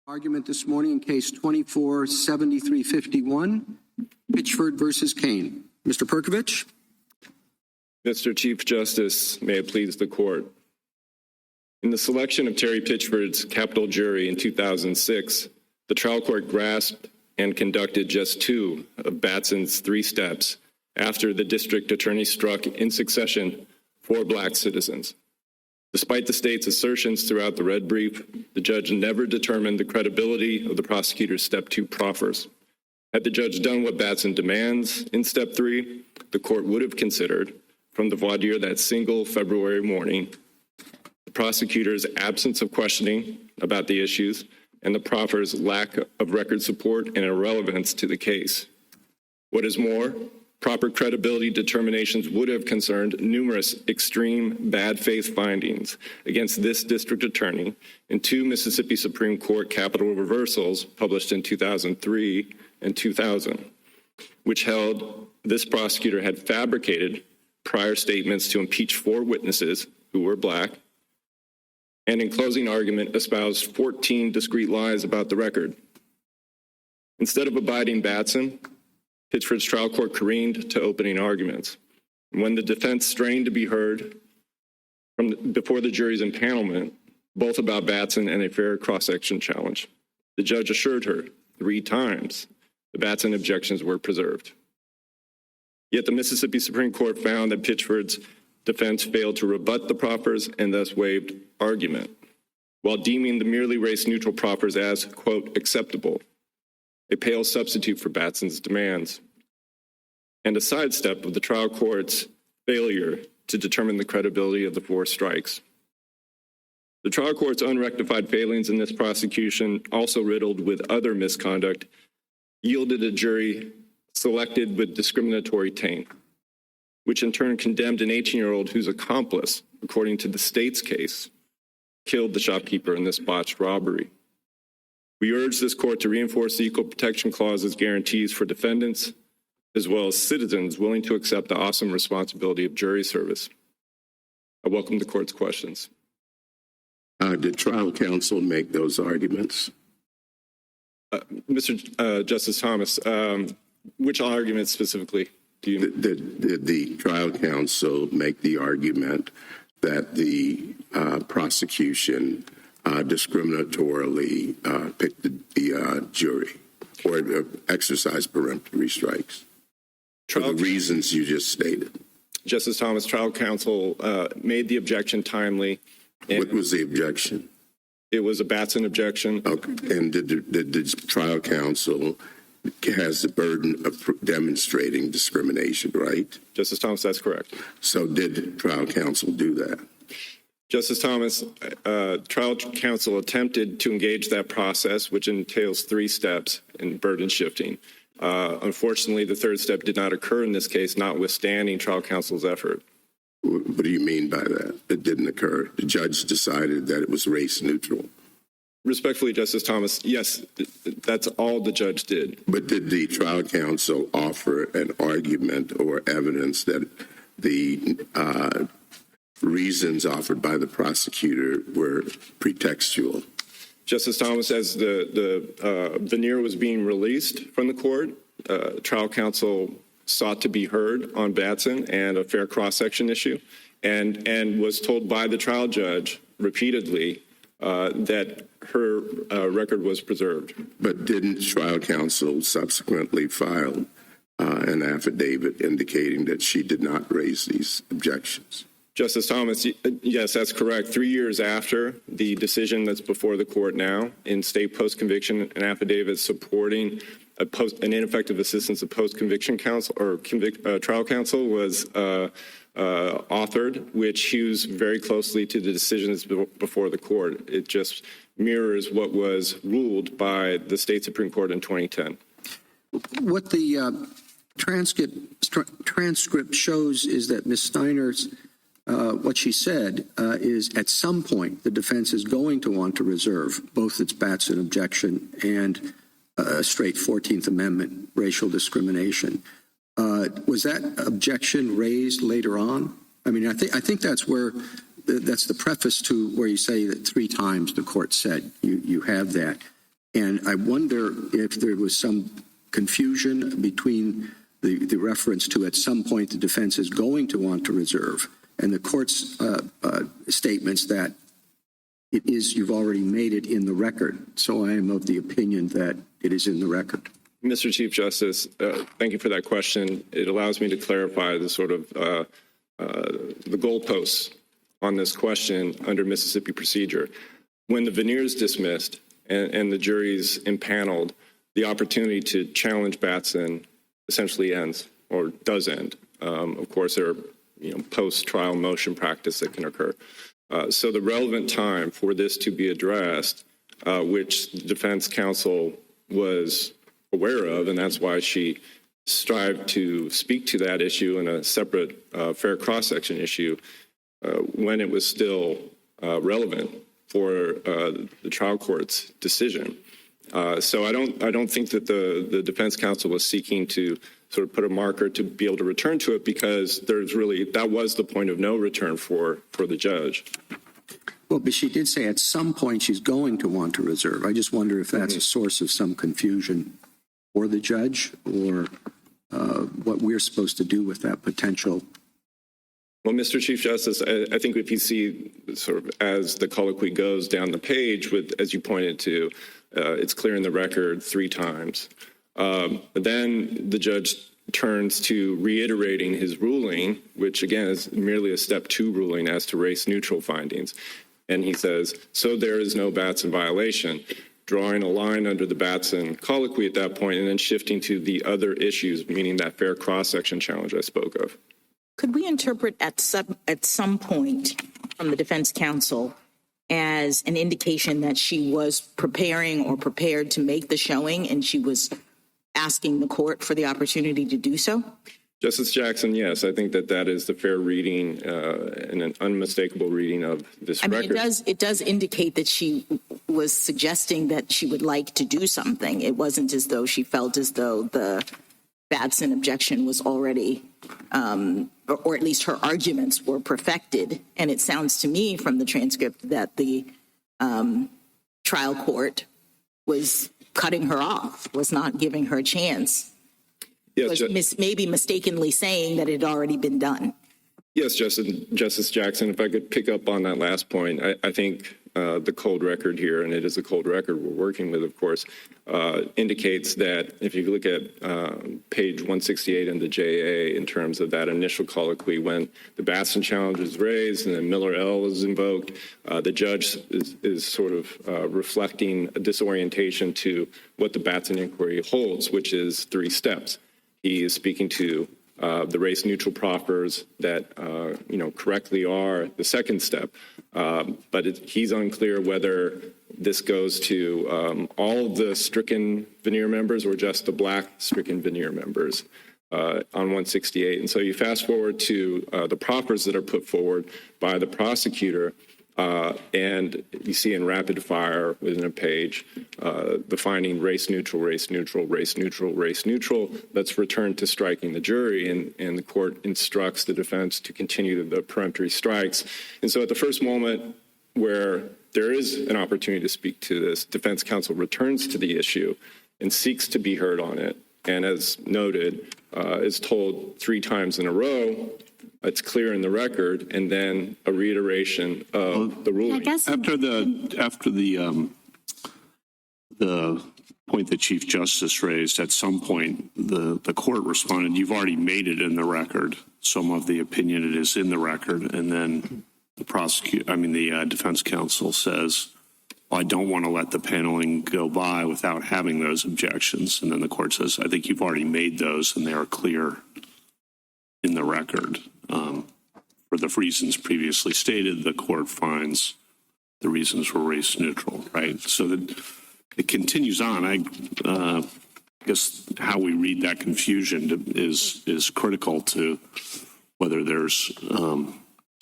Argument this morning in case 24-7351, Pitchford versus Cain. Mr. Perkovich. Mr. Chief Justice, may it please the court. In the selection of Terry Pitchford's capital jury in 2006, the trial court grasped and conducted just two of Batson's three steps after the district attorney struck in succession 4 black citizens. Despite the state's assertions throughout the red brief, the judge never determined the credibility of the prosecutor's step 2 proffers. Had the judge done what Batson demands in step 3, the court would have considered, from the voir dire that single February morning, the prosecutor's absence of questioning about the issues and the proffer's lack of record support and irrelevance to the case. What is more, proper credibility determinations would have concerned numerous extreme bad faith findings against this district attorney in 2 Mississippi Supreme Court capital reversals published in 2003 and 2000, which held this prosecutor had fabricated prior statements to impeach 4 witnesses who were black, and in closing argument espoused 14 discrete lies about the record. Instead of abiding Batson, Pitchford's trial court careened to opening arguments. When the defense strained to be heard before the jury's impanelment, both about Batson and a fair cross-section challenge, the judge assured her 3 times the Batson objections were preserved. Yet the Mississippi Supreme Court found that Pitchford's defense failed to rebut the proffers and thus waived argument, while deeming the merely race-neutral proffers as, quote, acceptable, a pale substitute for Batson's demands, and a sidestep of the trial court's failure to determine the credibility of the 4 strikes. The trial court's unrectified failings in this prosecution, also riddled with other misconduct, yielded a jury selected with discriminatory taint, which in turn condemned an 18-year-old whose accomplice, according to the state's case, killed the shopkeeper in this botched robbery. We urge this court to reinforce the Equal Protection Clause's guarantees for defendants, as well as citizens willing to accept the awesome responsibility of jury service. I welcome the court's questions. Did trial counsel make those arguments? Mr. Justice Thomas, which arguments specifically do you... Did the trial counsel make the argument that the prosecution discriminatorily picked the jury or exercised peremptory strikes for the reasons you just stated? Justice Thomas, trial counsel made the objection timely. What was the objection? It was a Batson objection. Okay. And did the trial counsel has the burden of demonstrating discrimination, right? Justice Thomas, that's correct. So did trial counsel do that? Justice Thomas, trial counsel attempted to engage that process, which entails 3 steps in burden shifting. Unfortunately, the 3rd step did not occur in this case, notwithstanding trial counsel's effort. What do you mean by that? It didn't occur. The judge decided that it was race neutral. Respectfully, Justice Thomas, yes, that's all the judge did. But did the trial counsel offer an argument or evidence that the reasons offered by the prosecutor were pretextual? Justice Thomas, as the veneer was being released from the court, trial counsel sought to be heard on Batson and a fair cross-section issue, and was told by the trial judge repeatedly that her record was preserved. But didn't trial counsel subsequently file an affidavit indicating that she did not raise these objections? Justice Thomas, yes, that's correct. 3 years after the decision that's before the court now, in state post-conviction, an affidavit supporting an ineffective assistance of post-conviction counsel or trial counsel was authored, which hews very closely to the decisions before the court. It just mirrors what was ruled by the state Supreme Court in 2010. What the transcript shows is that Ms. Steiner's what she said is at some point the defense is going to want to reserve both its Batson objection and a straight 14th Amendment racial discrimination. Was that objection raised later on? I mean, I think that's where that's the preface to where you say that 3 times the court said you have that. And I wonder if there was some confusion between the reference to at some point the defense is going to want to reserve and the court's statements that it is, you've already made it in the record. So I am of the opinion that it is in the record. Mr. Chief Justice, thank you for that question. It allows me to clarify the sort of the goalposts on this question under Mississippi procedure. When the veneer is dismissed and the jury's impaneled, the opportunity to challenge Batson essentially ends or does end. Of course, there are post-trial motion practice that can occur. So the relevant time for this to be addressed, which the defense counsel was aware of, and that's why she strived to speak to that issue in a separate fair cross-section issue when it was still relevant for the trial court's decision. So I don't think that the defense counsel was seeking to sort of put a marker to be able to return to it, because that was the point of no return for the judge. Well, but she did say at some point she's going to want to reserve. I just wonder if that's a source of some confusion for the judge, or what we're supposed to do with that potential. Well, Mr. Chief Justice, I think if you see sort of as the colloquy goes down the page, as you pointed to, it's clear in the record 3 times. Then the judge turns to reiterating his ruling, which again is merely a step 2 ruling as to race-neutral findings. And he says, so there is no Batson violation, drawing a line under the Batson colloquy at that point, and then shifting to the other issues, meaning that fair cross-section challenge I spoke of. Could we interpret at some point from the defense counsel as an indication that she was preparing or prepared to make the showing, and she was asking the court for the opportunity to do so? Justice Jackson, yes, I think that is the fair reading and an unmistakable reading of this record. It does indicate that she was suggesting that she would like to do something. It wasn't as though she felt as though the Batson objection was already, or at least her arguments were perfected. And it sounds to me from the transcript that the trial court was cutting her off, was not giving her a chance. Yes, was maybe mistakenly saying that it had already been done. Yes, Justice Jackson, if I could pick up on that last point, I think the cold record here, and it is a cold record we're working with, of course, indicates that if you look at page 168 in the JA in terms of that initial colloquy when the Batson challenge is raised and then Miller L is invoked, the judge is sort of reflecting a disorientation to what the Batson inquiry holds, which is 3 steps. He is speaking to the race-neutral proffers that, correctly are the second step. But he's unclear whether this goes to all of the stricken veneer members or just the black stricken veneer members on 168. And so you fast forward to the proffers that are put forward by the prosecutor, and you see in rapid fire within a page the finding race-neutral, race-neutral, race-neutral, race-neutral. Let's return to striking the jury, and the court instructs the defense to continue the peremptory strikes. And so at the first moment where there is an opportunity to speak to this, defense counsel returns to the issue and seeks to be heard on it. And as noted, is told 3 times in a row, it's clear in the record, and then a reiteration of the ruling. After the point that Chief Justice raised, at some point the court responded, "You've already made it in the record." Some of the opinion it is in the record, and then the defense counsel says, well, "I don't want to let the paneling go by without having those objections." And then the court says, "I think you've already made those, and they are clear in the record." For the reasons previously stated, the court finds the reasons were race neutral, right? So that it continues on. I guess how we read that confusion is critical to whether there's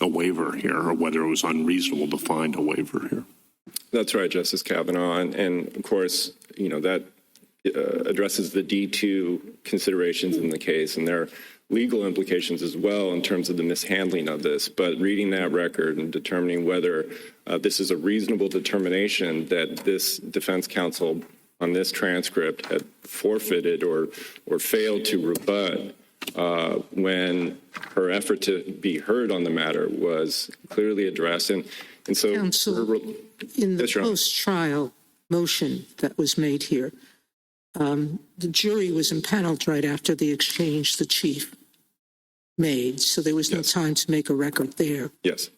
a waiver here or whether it was unreasonable to find a waiver here. That's right, Justice Kavanaugh. And of course, that addresses the D2 considerations in the case, and there are legal implications as well in terms of the mishandling of this. But reading that record and determining whether this is a reasonable determination that this defense counsel on this transcript had forfeited or failed to rebut when her effort to be heard on the matter was clearly addressed. And so Counsel, in the Yes, Your Honor. post-trial motion that was made here, the jury was impaneled right after the exchange the chief made, so there was no time to make a record there. Yes.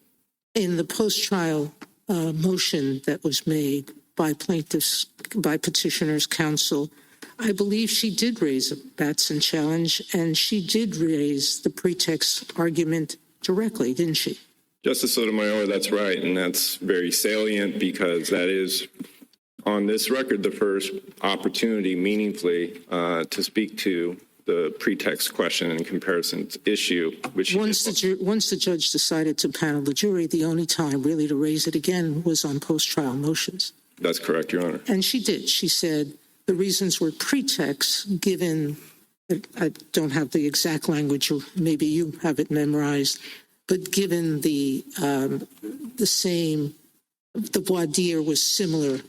In the post-trial motion that was made by petitioner's counsel, I believe she did raise a Batson challenge, and she did raise the pretext argument directly, didn't she? Justice Sotomayor, that's right, and that's very salient because that is, on this record, the first opportunity meaningfully to speak to the pretext question and comparison issue. Which once the judge decided to panel the jury, the only time really to raise it again was on post-trial motions. That's correct, Your Honor. And she did. She said the reasons were pretext, given, I don't have the exact language, or maybe you have it memorized, but given the voir dire was similar,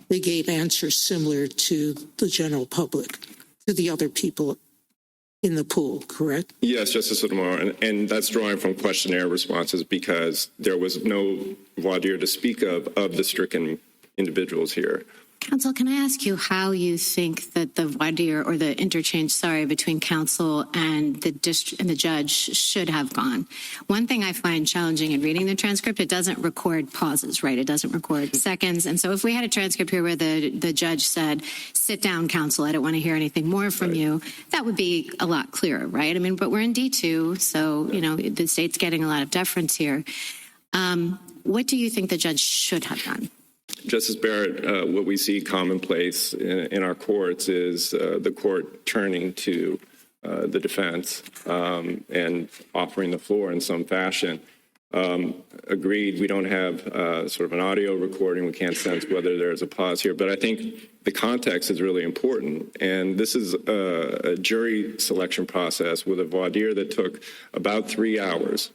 they gave answers similar to the general public, to the other people in the pool, correct? Yes, Justice Sotomayor, and that's drawing from questionnaire responses because there was no voir dire to speak of the stricken individuals here. Counsel, can I ask you how you think that the voir dire or the interchange, between counsel and the judge should have gone? One thing I find challenging in reading the transcript, it doesn't record pauses, right? It doesn't record seconds. And so if we had a transcript here where the judge said, sit down, counsel, I don't want to hear anything more from you, that would be a lot clearer, right? I mean, but we're in D2, so, the state's getting a lot of deference here. What do you think the judge should have done? Justice Barrett, what we see commonplace in our courts is the court turning to the defense and offering the floor in some fashion. Agreed, we don't have sort of an audio recording. We can't sense whether there's a pause here. But I think the context is really important. And this is a jury selection process with a voir dire that took about 3 hours.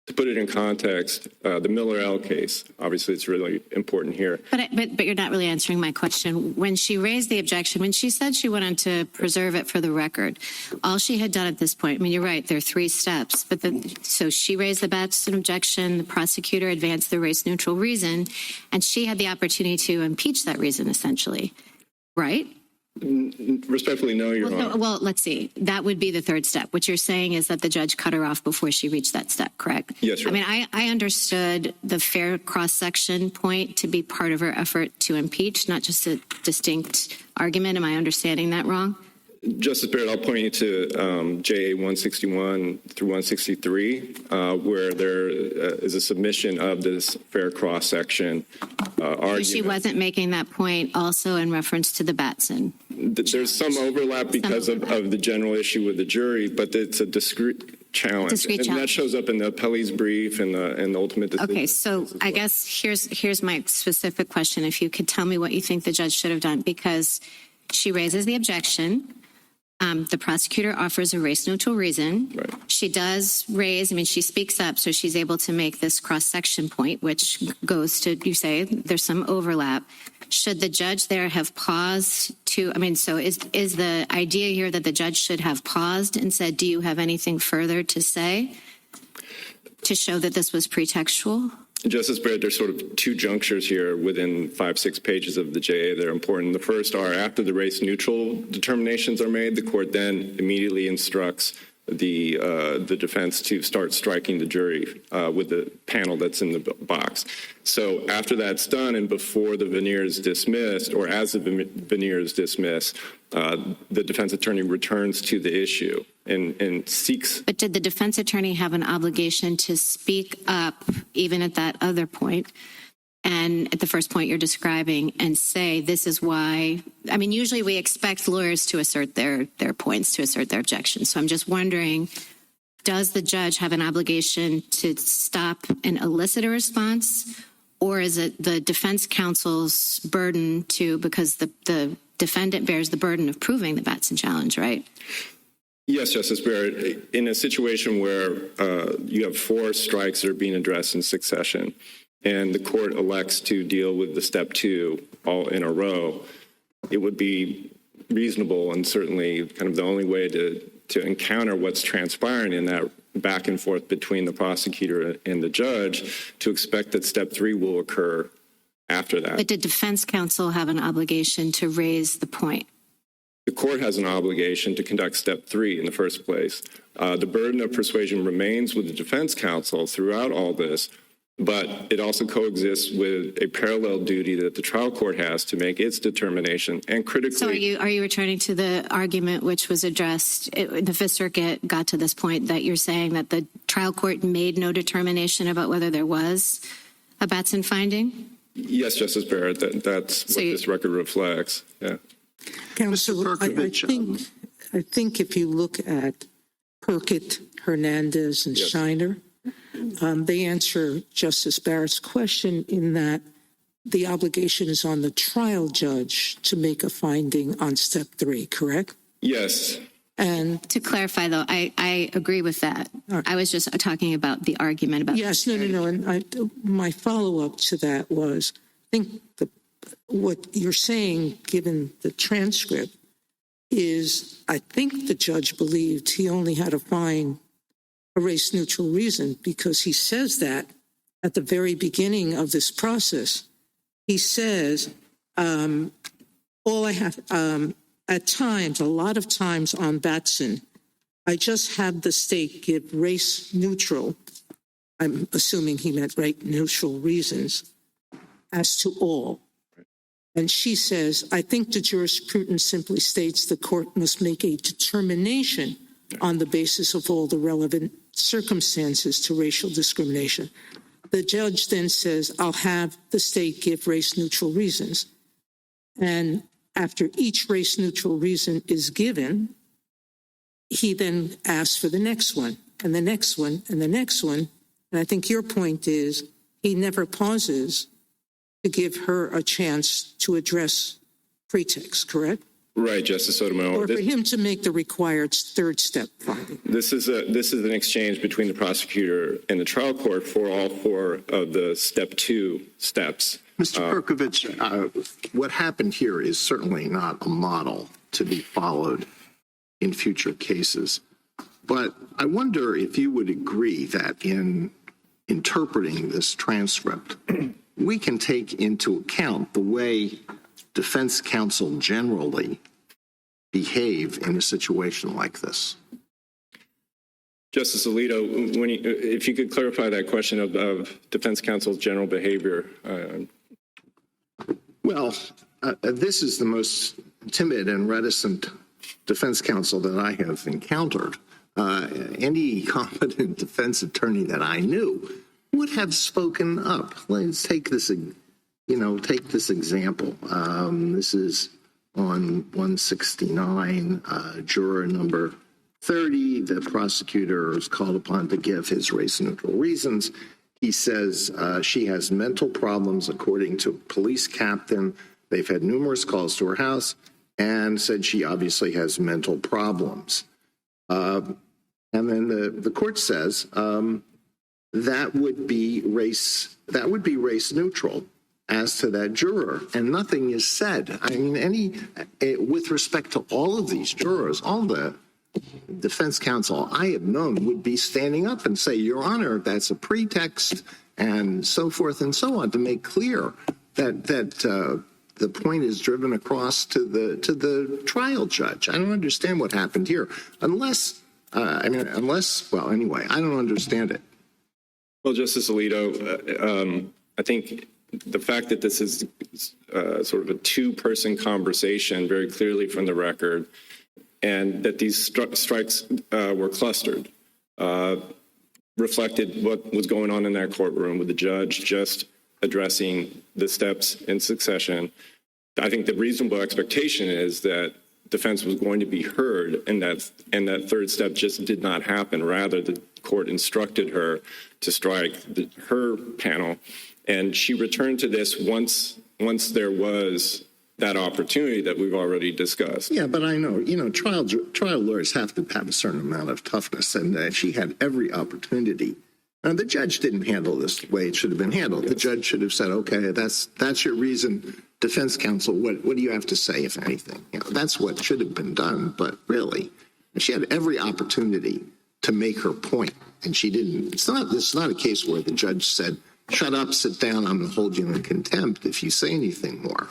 To put it in context, the Miller L case, obviously it's really important here. But you're not really answering my question. When she raised the objection, when she said she wanted to preserve it for the record, all she had done at this point, I mean, you're right, there are 3 steps. But so she raised the Batson objection, the prosecutor advanced the race-neutral reason, and she had the opportunity to impeach that reason, essentially, right? Respectfully, no, Your Honor. Well, let's see. That would be the 3rd step. What you're saying is that the judge cut her off before she reached that step, correct? Yes, Your Honor. I mean, I understood the fair cross-section point to be part of her effort to impeach, not just a distinct argument. Am I understanding that wrong? Justice Barrett, I'll point you to JA 161 through 163, where there is a submission of this fair cross-section argument. She wasn't making that point also in reference to the Batson. There's some overlap because of the general issue with the jury, but it's a discrete challenge. And that shows up in the appellee's brief and the ultimate decision. Okay, so I guess here's my specific question. If you could tell me what you think the judge should have done, because she raises the objection. The prosecutor offers a race-neutral reason. Right. She does raise, she speaks up, so she's able to make this cross-section point, which goes to, you say, there's some overlap. Should the judge there have paused to, so is the idea here that the judge should have paused and said, do you have anything further to say to show that this was pretextual? Justice Barrett, there's sort of 2 junctures here within 5-6 pages of the JA that are important. The first are after the race-neutral determinations are made, the court then immediately instructs the defense to start striking the jury with the panel that's in the box. So after that's done and before the veneer is dismissed, or as the veneer is dismissed, the defense attorney returns to the issue and seeks. But did the defense attorney have an obligation to speak up even at that other point? And at the first point you're describing and say, this is why, usually we expect lawyers to assert their points, to assert their objections. So I'm just wondering, does the judge have an obligation to stop and elicit a response? Or is it the defense counsel's burden to, because the defendant bears the burden of proving the Batson challenge, right? Yes, Justice Barrett. In a situation where you have 4 strikes that are being addressed in succession, and the court elects to deal with the step 2 all in a row, it would be reasonable and certainly kind of the only way to encounter what's transpiring in that back and forth between the prosecutor and the judge to expect that step 3 will occur after that. But did defense counsel have an obligation to raise the point? The court has an obligation to conduct step 3 in the first place. The burden of persuasion remains with the defense counsel throughout all this, but it also coexists with a parallel duty that the trial court has to make its determination. And critically, So are you returning to the argument which was addressed? The Fifth Circuit got to this point that you're saying that the trial court made no determination about whether there was a Batson finding? yes, Justice Barrett, that's what this record reflects. Yeah. Counsel, Perkovich, I think if you look at Perkett, Hernandez, and Yes. Shiner, they answer Justice Barrett's question in that the obligation is on the trial judge to make a finding on step 3, correct? Yes. And To clarify, though, I agree with that. right. I was just talking about the argument about. yes, no. And my follow-up to that was, I think what you're saying, given the transcript, is I think the judge believed he only had to find a race-neutral reason because he says that at the very beginning of this process. He says, all I have, at times, a lot of times on Batson, I just have the state give race-neutral, I'm assuming he meant race-neutral reasons, as to all. And she says, I think the jurisprudence simply states the court must make a determination on the basis of all the relevant circumstances to racial discrimination. The judge then says, I'll have the state give race-neutral reasons. And after each race-neutral reason is given, he then asks for the next one, and the next one, and the next one. And I think your point is he never pauses to give her a chance to address pretext, correct? Right, Justice Sotomayor. Or for him to make the required third step finding. This is an exchange between the prosecutor and the trial court for all 4 of the step 2 steps. Mr. Perkovich, what happened here is certainly not a model to be followed in future cases. But I wonder if you would agree that in interpreting this transcript, we can take into account the way defense counsel generally behave in a situation like this. Justice Alito, if you could clarify that question of defense counsel's general behavior. Well, this is the most timid and reticent defense counsel that I have encountered. Any competent defense attorney that I knew would have spoken up. Let's take this, example. This is on 169, juror number 30. The prosecutor is called upon to give his race-neutral reasons. He says she has mental problems, according to police captain. They've had numerous calls to her house and said she obviously has mental problems. And then the court says that would be race neutral as to that juror, and nothing is said. I mean, with respect to all of these jurors, all the defense counsel I have known would be standing up and say, Your Honor, that's a pretext, and so forth and so on, to make clear that the point is driven across to the trial judge. I don't understand what happened here, unless, I don't understand it. Well, Justice Alito, I think the fact that this is sort of a 2-person conversation, very clearly from the record, and that these strikes were clustered, reflected what was going on in that courtroom with the judge just addressing the steps in succession. I think the reasonable expectation is that defense was going to be heard, and that third step just did not happen. Rather, the court instructed her to strike her panel, and she returned to this once there was that opportunity that we've already discussed. Yeah, but I know, trial lawyers have to have a certain amount of toughness, and she had every opportunity. And the judge didn't handle this the way it should have been handled. The judge should have said, okay, that's your reason. defense counsel, what do you have to say, if anything? That's what should have been done, but really, she had every opportunity to make her point, and she didn't. It's not a case where the judge said, shut up, sit down, I'm going to hold you in contempt if you say anything more.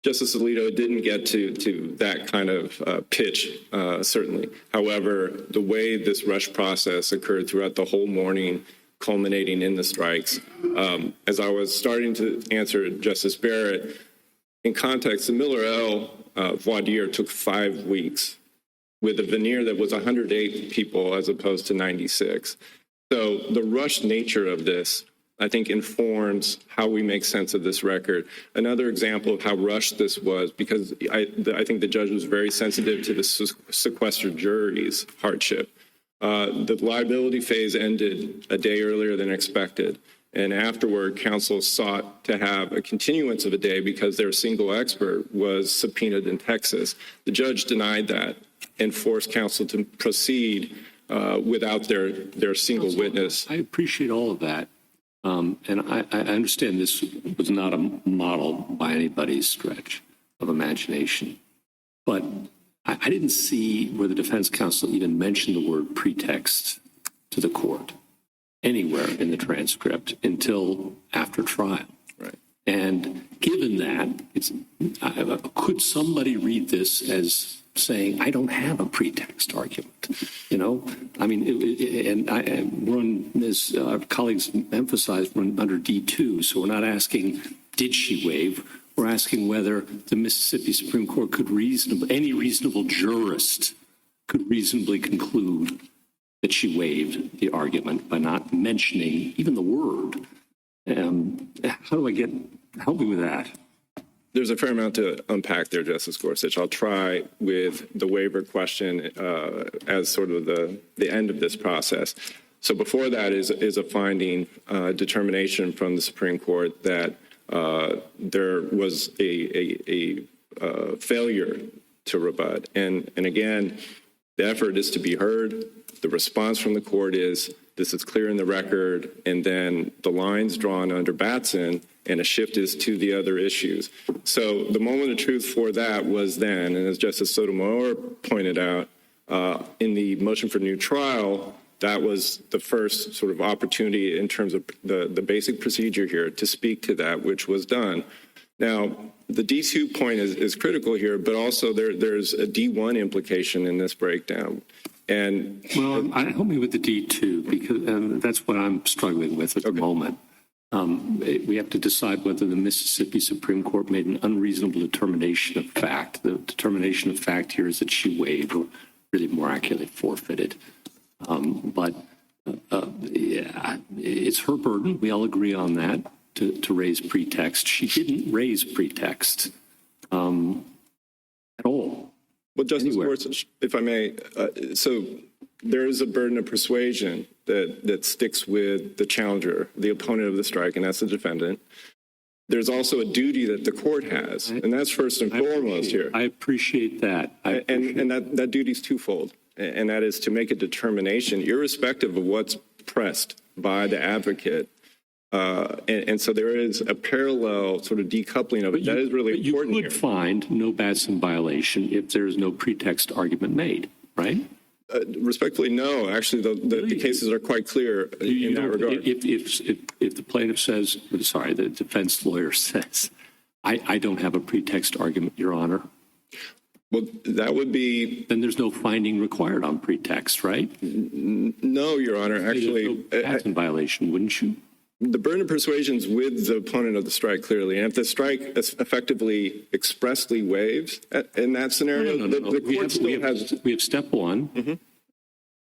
Justice Alito didn't get to that kind of pitch, certainly. However, the way this rush process occurred throughout the whole morning, culminating in the strikes, as I was starting to answer Justice Barrett, in context, the Miller L. voir dire took 5 weeks with a veneer that was 108 people as opposed to 96. So the rushed nature of this, I think, informs how we make sense of this record. Another example of how rushed this was, because I think the judge was very sensitive to the sequestered jury's hardship. The liability phase ended a day earlier than expected. And afterward, counsel sought to have a continuance of a day because their single expert was subpoenaed in Texas. The judge denied that and forced counsel to proceed without their single witness. I appreciate all of that. And I understand this was not a model by anybody's stretch of imagination. But I didn't see where the defense counsel even mentioned the word pretext to the court anywhere in the transcript until after trial. Right. And given that, could somebody read this as saying, I don't have a pretext argument? I mean, we're on, as our colleagues emphasized, we're under D2, so we're not asking, did she waive? We're asking whether the Mississippi Supreme Court any reasonable jurist could reasonably conclude that she waived the argument by not mentioning even the word. How do I help me with that? There's a fair amount to unpack there, Justice Gorsuch. I'll try with the waiver question as sort of the end of this process. So before that is a finding, determination from the Supreme Court that there was a failure to rebut. And again, the effort is to be heard. The response from the court is, this is clear in the record, and then the lines drawn under Batson, and a shift is to the other issues. So the moment of truth for that was then, and as Justice Sotomayor pointed out, in the motion for new trial, that was the first sort of opportunity in terms of the basic procedure here to speak to that, which was done. Now, the D2 point is critical here, but also there's a D1 implication in this breakdown. And help me with the D2, because that's what I'm struggling with at the moment. We have to decide whether the Mississippi Supreme Court made an unreasonable determination of fact. The determination of fact here is that she waived, or really more accurately forfeited. But it's her burden. We all agree on that, to raise pretext. She didn't raise pretext at all. Well, Justice Gorsuch, if I may, so there is a burden of persuasion that sticks with the challenger, the opponent of the strike, and that's the defendant. There's also a duty that the court has, and that's first and foremost here. I appreciate that. And that duty is twofold, and that is to make a determination, irrespective of what's pressed by the advocate. And so there is a parallel sort of decoupling of it. That is really important here. You could find no Batson violation if there is no pretext argument made, right? Respectfully, no. Actually, the cases are quite clear in that regard. If the plaintiff says, the defense lawyer says, I don't have a pretext argument, Your Honor. Well, that would be... Then there's no finding required on pretext, right? No, Your Honor. Actually... There's no Batson violation, wouldn't you? The burden of persuasion is with the opponent of the strike, clearly. And if the strike effectively expressly waives in that scenario, the court still has... We have step one. Mm-hmm.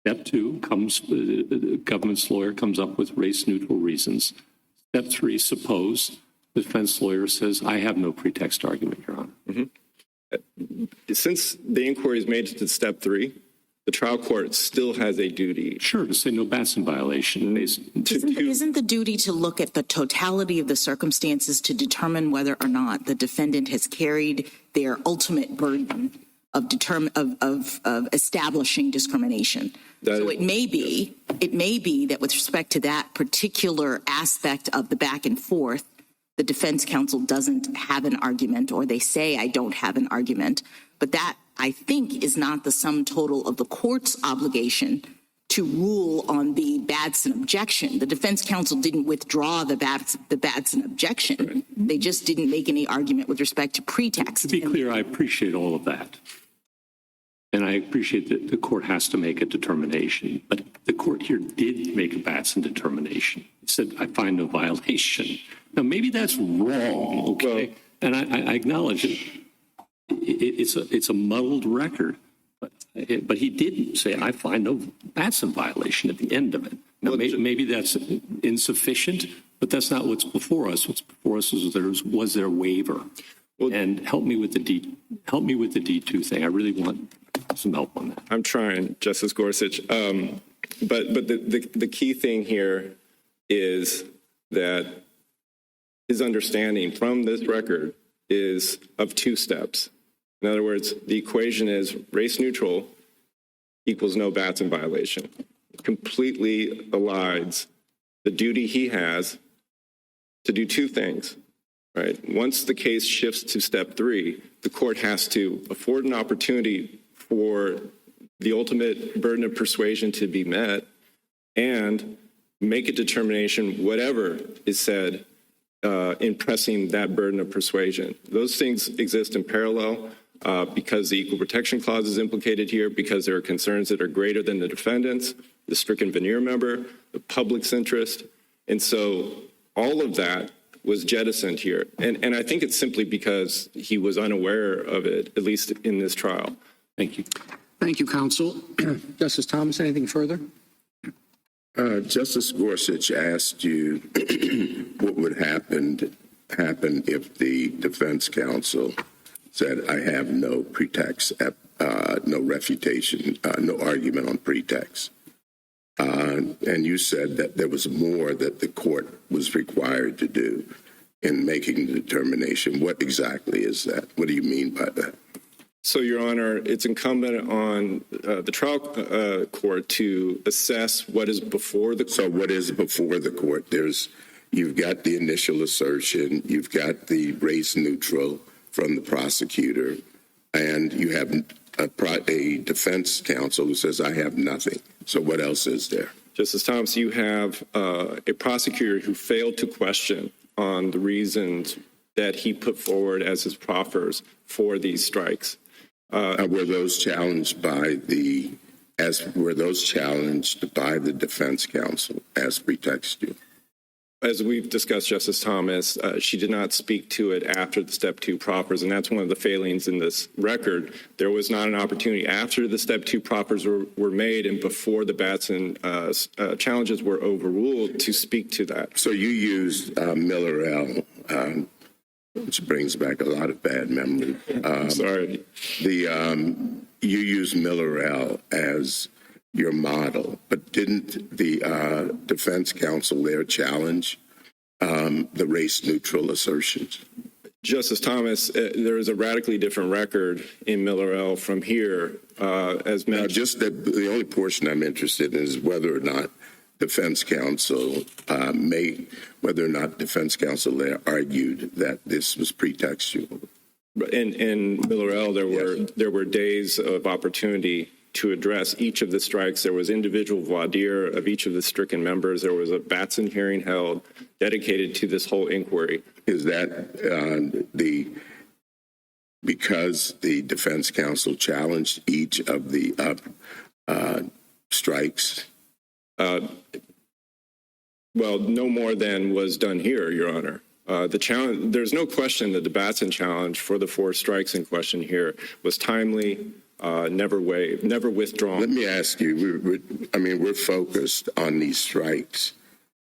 Step two comes, the government's lawyer comes up with race-neutral reasons. Step three, suppose the defense lawyer says, I have no pretext argument, Your Honor. Mm-hmm. Since the inquiry is made to step three, the trial court still has a duty. Sure, to say no Batson violation. Isn't the duty to look at the totality of the circumstances to determine whether or not the defendant has carried their ultimate burden of establishing discrimination? So it may be that with respect to that particular aspect of the back and forth, the defense counsel doesn't have an argument, or they say I don't have an argument. But that, I think, is not the sum total of the court's obligation to rule on the Batson objection. The defense counsel didn't withdraw the Batson objection. They just didn't make any argument with respect to pretext. To be clear, I appreciate all of that. And I appreciate that the court has to make a determination. But the court here did make a Batson determination. It said, I find no violation. Now, maybe that's wrong, okay? And I acknowledge it. It's a muddled record. But he didn't say, I find no Batson violation at the end of it. Now, maybe that's insufficient, but that's not what's before us. What's before us is was there a waiver? And help me with the D2 thing. I really want some help on that. I'm trying, Justice Gorsuch. But the key thing here is that his understanding from this record is of two steps. In other words, the equation is race neutral equals no Batson violation. It completely elides the duty he has to do two things, right? Once the case shifts to step 3, the court has to afford an opportunity for the ultimate burden of persuasion to be met and make a determination, whatever is said, in pressing that burden of persuasion. Those things exist in parallel. Because the Equal Protection Clause is implicated here, because there are concerns that are greater than the defendant's, the stricken veneer member, the public's interest. And so all of that was jettisoned here. And I think it's simply because he was unaware of it, at least in this trial. Thank you. Thank you, counsel. Justice Thomas, anything further? Justice Gorsuch asked you what would happen if the defense counsel said, I have no pretext, no refutation, no argument on pretext. And you said that there was more that the court was required to do in making the determination. What exactly is that? What do you mean by that? So, Your Honor, it's incumbent on the trial court to assess what is before the court. So what is before the court? You've got the initial assertion, you've got the race neutral from the prosecutor, and you have a defense counsel who says, I have nothing. So what else is there? Justice Thomas, you have a prosecutor who failed to question on the reasons that he put forward as his proffers for these strikes. Were those challenged by the defense counsel as pretextual? As we've discussed, Justice Thomas, she did not speak to it after the Step 2 proffers, and that's one of the failings in this record. There was not an opportunity after the Step 2 proffers were made and before the Batson challenges were overruled to speak to that. So you used Miller-El, which brings back a lot of bad memory. Sorry. You used Miller-El as your model, but didn't the defense counsel there challenge the race-neutral assertions? Justice Thomas, there is a radically different record in Miller-El from here. As mentioned, now, just the only portion I'm interested in is whether or not defense counsel there argued that this was pretextual. in Miller-El, there were days of opportunity to address each of the strikes. There was individual voir dire of each of the stricken members. There was a Batson hearing held dedicated to this whole inquiry. Is that because the defense counsel challenged each of the strikes? Well, no more than was done here, Your Honor. There's no question that the Batson challenge for the 4 strikes in question here was timely, never waived, never withdrawn. Let me ask you, we're focused on these strikes.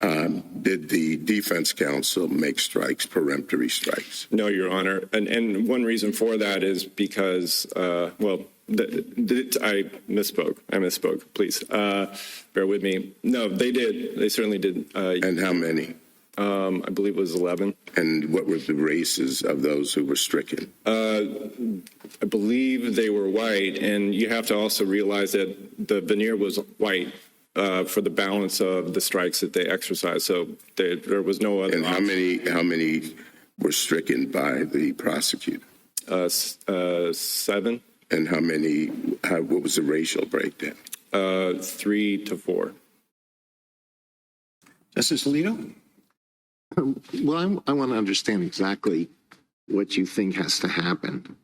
Did the defense counsel make strikes, peremptory strikes? No, Your Honor. And one reason for that is because, I misspoke. Please bear with me. No, they did. They certainly did. And how many? I believe it was 11. And what were the races of those who were stricken? I believe they were white, and you have to also realize that the veneer was white for the balance of the strikes that they exercised. So there was no other. And how many were stricken by the prosecutor? 7. And what was the racial breakdown? 3 to 4. Justice Alito? Well, I want to understand exactly what you think has to happen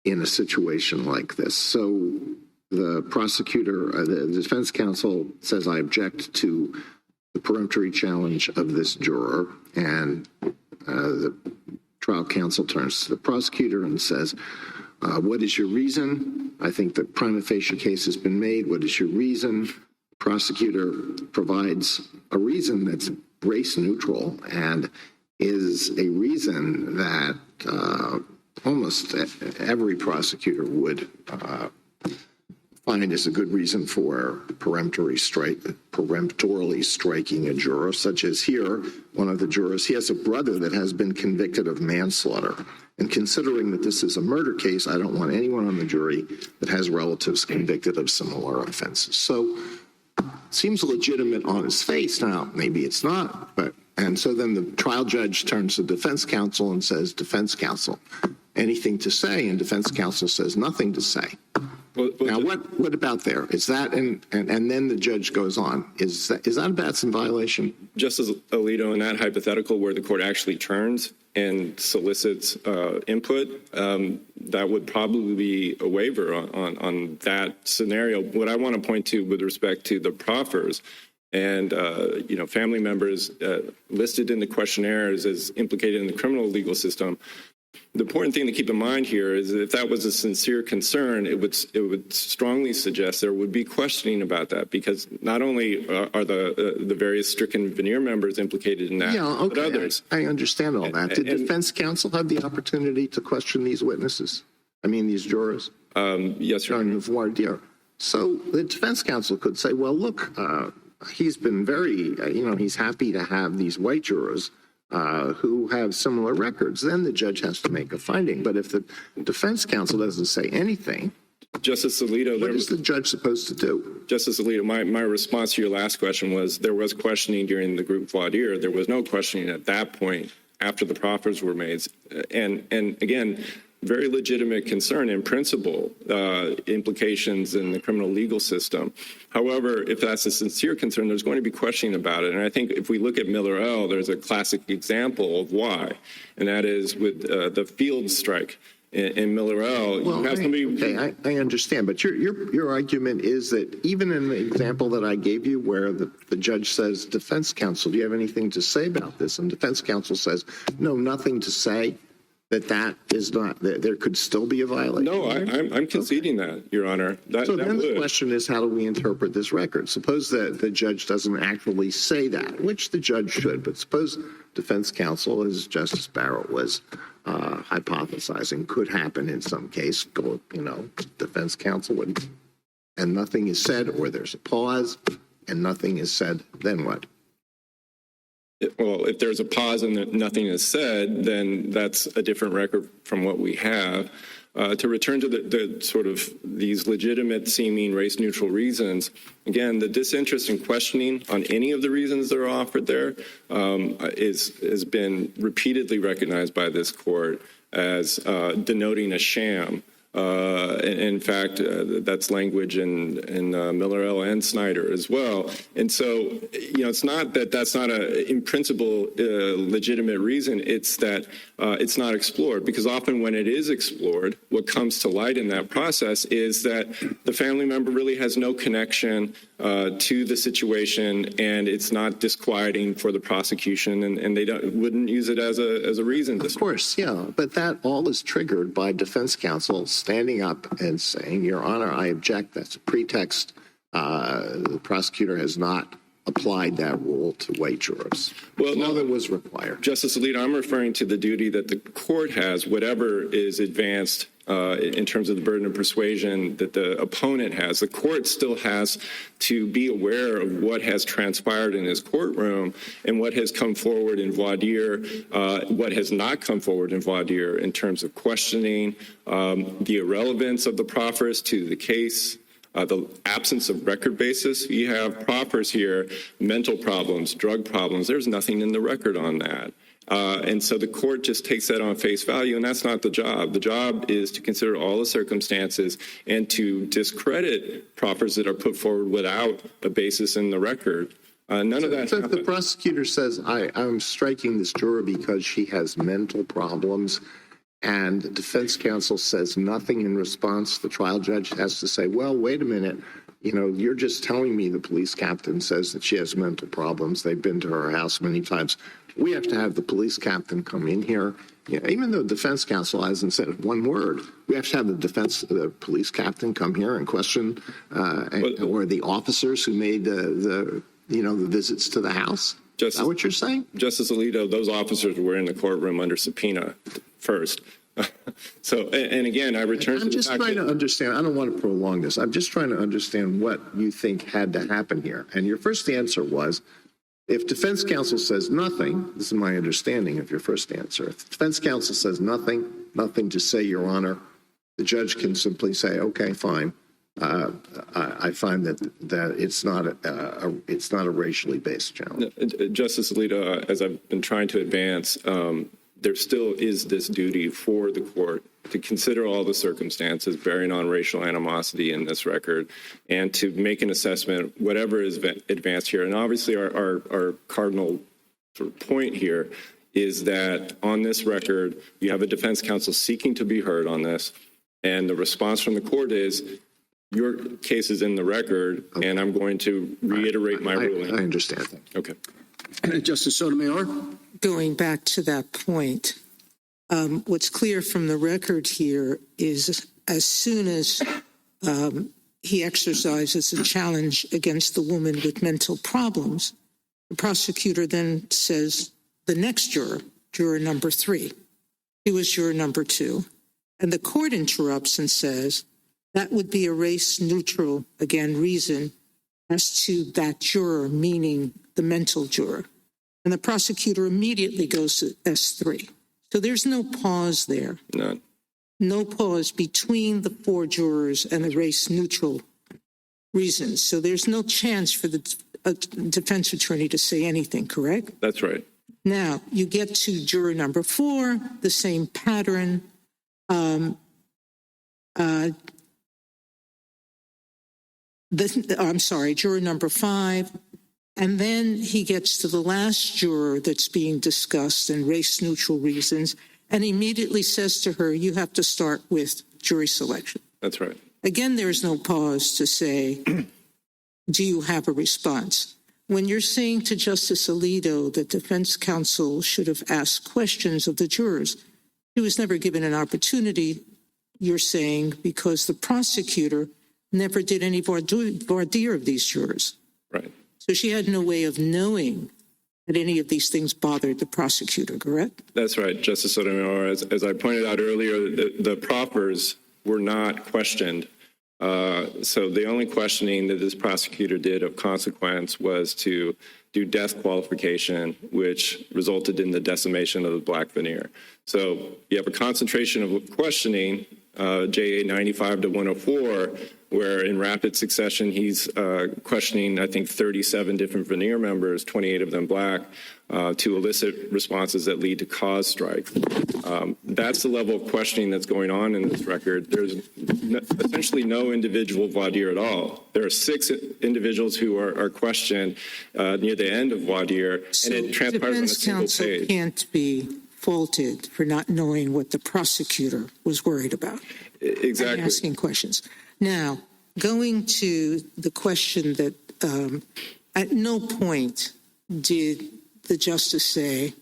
in a situation like this. So the prosecutor, the defense counsel says, I object to the peremptory challenge of this juror. And the trial counsel turns to the prosecutor and says, what is your reason? I think the prima facie case has been made. What is your reason? Prosecutor provides a reason that's race neutral and is a reason that almost every prosecutor would find is a good reason for peremptorily striking a juror, such as here, one of the jurors, he has a brother that has been convicted of manslaughter. And considering that this is a murder case, I don't want anyone on the jury that has relatives convicted of similar offenses. So it seems legitimate on its face. Now, maybe it's not, and so then the trial judge turns to defense counsel and says, defense counsel, anything to say? And defense counsel says, nothing to say. Now, what about there? Is that, and then the judge goes on, is that a Batson violation? Justice Alito, in that hypothetical where the court actually turns and solicits input, that would probably be a waiver on that scenario. What I want to point to with respect to the proffers and, family members listed in the questionnaires as implicated in the criminal legal system, the important thing to keep in mind here is that if that was a sincere concern, it would strongly suggest there would be questioning about that, because not only are the various stricken veneer members implicated in that, but others. I understand all that. Did defense counsel have the opportunity to question these witnesses? I mean, these jurors? Yes, Your Honor. Voir dire. So the defense counsel could say, well, look, he's been very, he's happy to have these white jurors who have similar records. Then the judge has to make a finding. But if the defense counsel doesn't say anything, Justice Alito, what is the judge supposed to do? Justice Alito, my response to your last question was there was questioning during the group voir dire. There was no questioning at that point after the proffers were made. And again, very legitimate concern in principle, implications in the criminal legal system. However, if that's a sincere concern, there's going to be questioning about it. And I think if we look at Miller L., there's a classic example of why, and that is with the field strike in Miller L. Well, I understand, but your argument is that even in the example that I gave you where the judge says, defense counsel, do you have anything to say about this? And defense counsel says, no, nothing to say. That is not, that there could still be a violation. No, I'm conceding that, Your Honor. So then the question is, how do we interpret this record? Suppose that the judge doesn't actually say that, which the judge should, but suppose defense counsel, as Justice Barrett was hypothesizing, could happen in some case, defense counsel would, and nothing is said, or there's a pause, and nothing is said, then what? Well, if there's a pause and nothing is said, then that's a different record from what we have. To return to the sort of these legitimate seeming race-neutral reasons, again, the disinterest in questioning on any of the reasons that are offered there has been repeatedly recognized by this court as denoting a sham. In fact, that's language in Miller L. and Snyder as well. And so, it's not that that's not a, in principle, legitimate reason. It's that it's not explored, because often when it is explored, what comes to light in that process is that the family member really has no connection to the situation, and it's not disquieting for the prosecution, and they wouldn't use it as a reason. Of course, yeah, but that all is triggered by defense counsel standing up and saying, Your Honor, I object. That's a pretext. The prosecutor has not applied that rule to white jurors. Well, no, that was required. Justice Alito, I'm referring to the duty that the court has, whatever is advanced in terms of the burden of persuasion that the opponent has. The court still has to be aware of what has transpired in his courtroom and what has come forward in voir dire, what has not come forward in voir dire in terms of questioning, the irrelevance of the proffers to the case, the absence of record basis. You have proffers here, mental problems, drug problems. There's nothing in the record on that. And so the court just takes that on face value, and that's not the job. The job is to consider all the circumstances and to discredit proffers that are put forward without a basis in the record. None of that So if the happened. prosecutor says, I'm striking this juror because she has mental problems, and the defense counsel says nothing in response, the trial judge has to say, well, wait a minute. You're just telling me the police captain says that she has mental problems. They've been to her house many times. We have to have the police captain come in here. Even though the defense counsel hasn't said one word, we have to have the police captain come here and question, or the officers who made the visits to the house. Is that what you're saying? Justice Alito, those officers were in the courtroom under subpoena first. So, and again, I return to the fact I'm just trying to understand. I don't want to prolong this. I'm just trying to understand what you think had to happen here. And your first answer was, if defense counsel says nothing, this is my understanding of your first answer. If defense counsel says nothing to say, Your Honor, the judge can simply say, okay, fine. I find that it's not a racially based challenge. Justice Alito, as I've been trying to advance, there still is this duty for the court to consider all the circumstances bearing on racial animosity in this record and to make an assessment, whatever is advanced here. And obviously our cardinal sort of point here is that on this record, you have a defense counsel seeking to be heard on this. And the response from the court is, your case is in the record, and I'm going to reiterate my ruling. I understand. Okay. Justice Sotomayor? Going back to that point, what's clear from the record here is as soon as he exercises a challenge against the woman with mental problems, the prosecutor then says the next juror, juror number 3, he was juror number 2, and the court interrupts and says that would be a race-neutral, again, reason as to that juror, meaning the mental juror. And the prosecutor immediately goes to S3. So there's no pause there. None. No pause between the 4 jurors and the race-neutral reasons. So there's no chance for the defense attorney to say anything, correct? That's right. Now, you get to juror number 4, the same pattern. Juror number 5. And then he gets to the last juror that's being discussed and race-neutral reasons, and immediately says to her, you have to start with jury selection. That's right. Again, there's no pause to say, do you have a response? When you're saying to Justice Alito that defense counsel should have asked questions of the jurors, he was never given an opportunity, you're saying, because the prosecutor never did any voir dire of these jurors. Right. So she had no way of knowing that any of these things bothered the prosecutor, correct? That's right, Justice Sotomayor. As I pointed out earlier, the proffers were not questioned. So the only questioning that this prosecutor did of consequence was to do death qualification, which resulted in the decimation of the black veneer. So you have a concentration of questioning, JA 95 to 104, where in rapid succession he's questioning, I think, 37 different veneer members, 28 of them black, to elicit responses that lead to cause strike. That's the level of questioning that's going on in this record. There's essentially no individual voir dire at all. There are 6 individuals who are questioned near the end of voir dire, and it transpires on a single page. Defense counsel can't be faulted for not knowing what the prosecutor was worried about. Exactly. And asking questions. Now, going to the question that at no point did the justice say,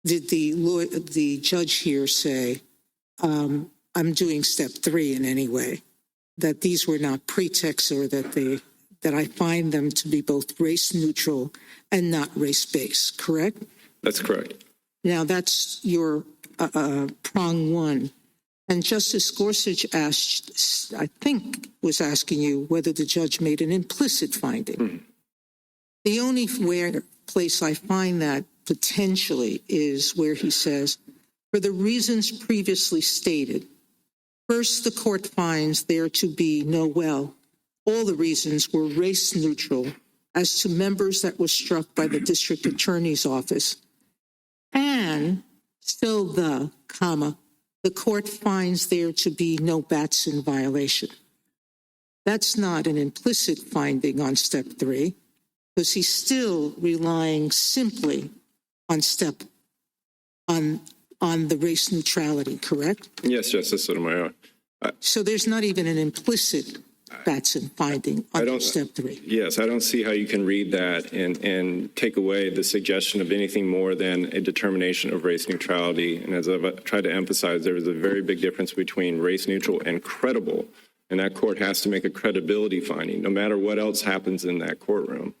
did the judge here say, I'm doing step 3 in any way, that these were not pretexts or that I find them to be both race neutral and not race based, correct? That's correct. Now, that's your prong 1. And Justice Gorsuch asked, I think, was asking you whether the judge made an implicit finding. Mm-hmm. The only place I find that potentially is where he says, for the reasons previously stated, first, the court finds there to be no all the reasons were race neutral as to members that were struck by the district attorney's office. And still the court finds there to be no Batson violation. That's not an implicit finding on step 3, because he's still relying simply on on the race neutrality, correct? Yes, Justice Sotomayor. So there's not even an implicit Batson finding on step 3. Yes, I don't see how you can read that and take away the suggestion of anything more than a determination of race neutrality. And as I've tried to emphasize, there is a very big difference between race neutral and credible. And that court has to make a credibility finding, no matter what else happens in that courtroom.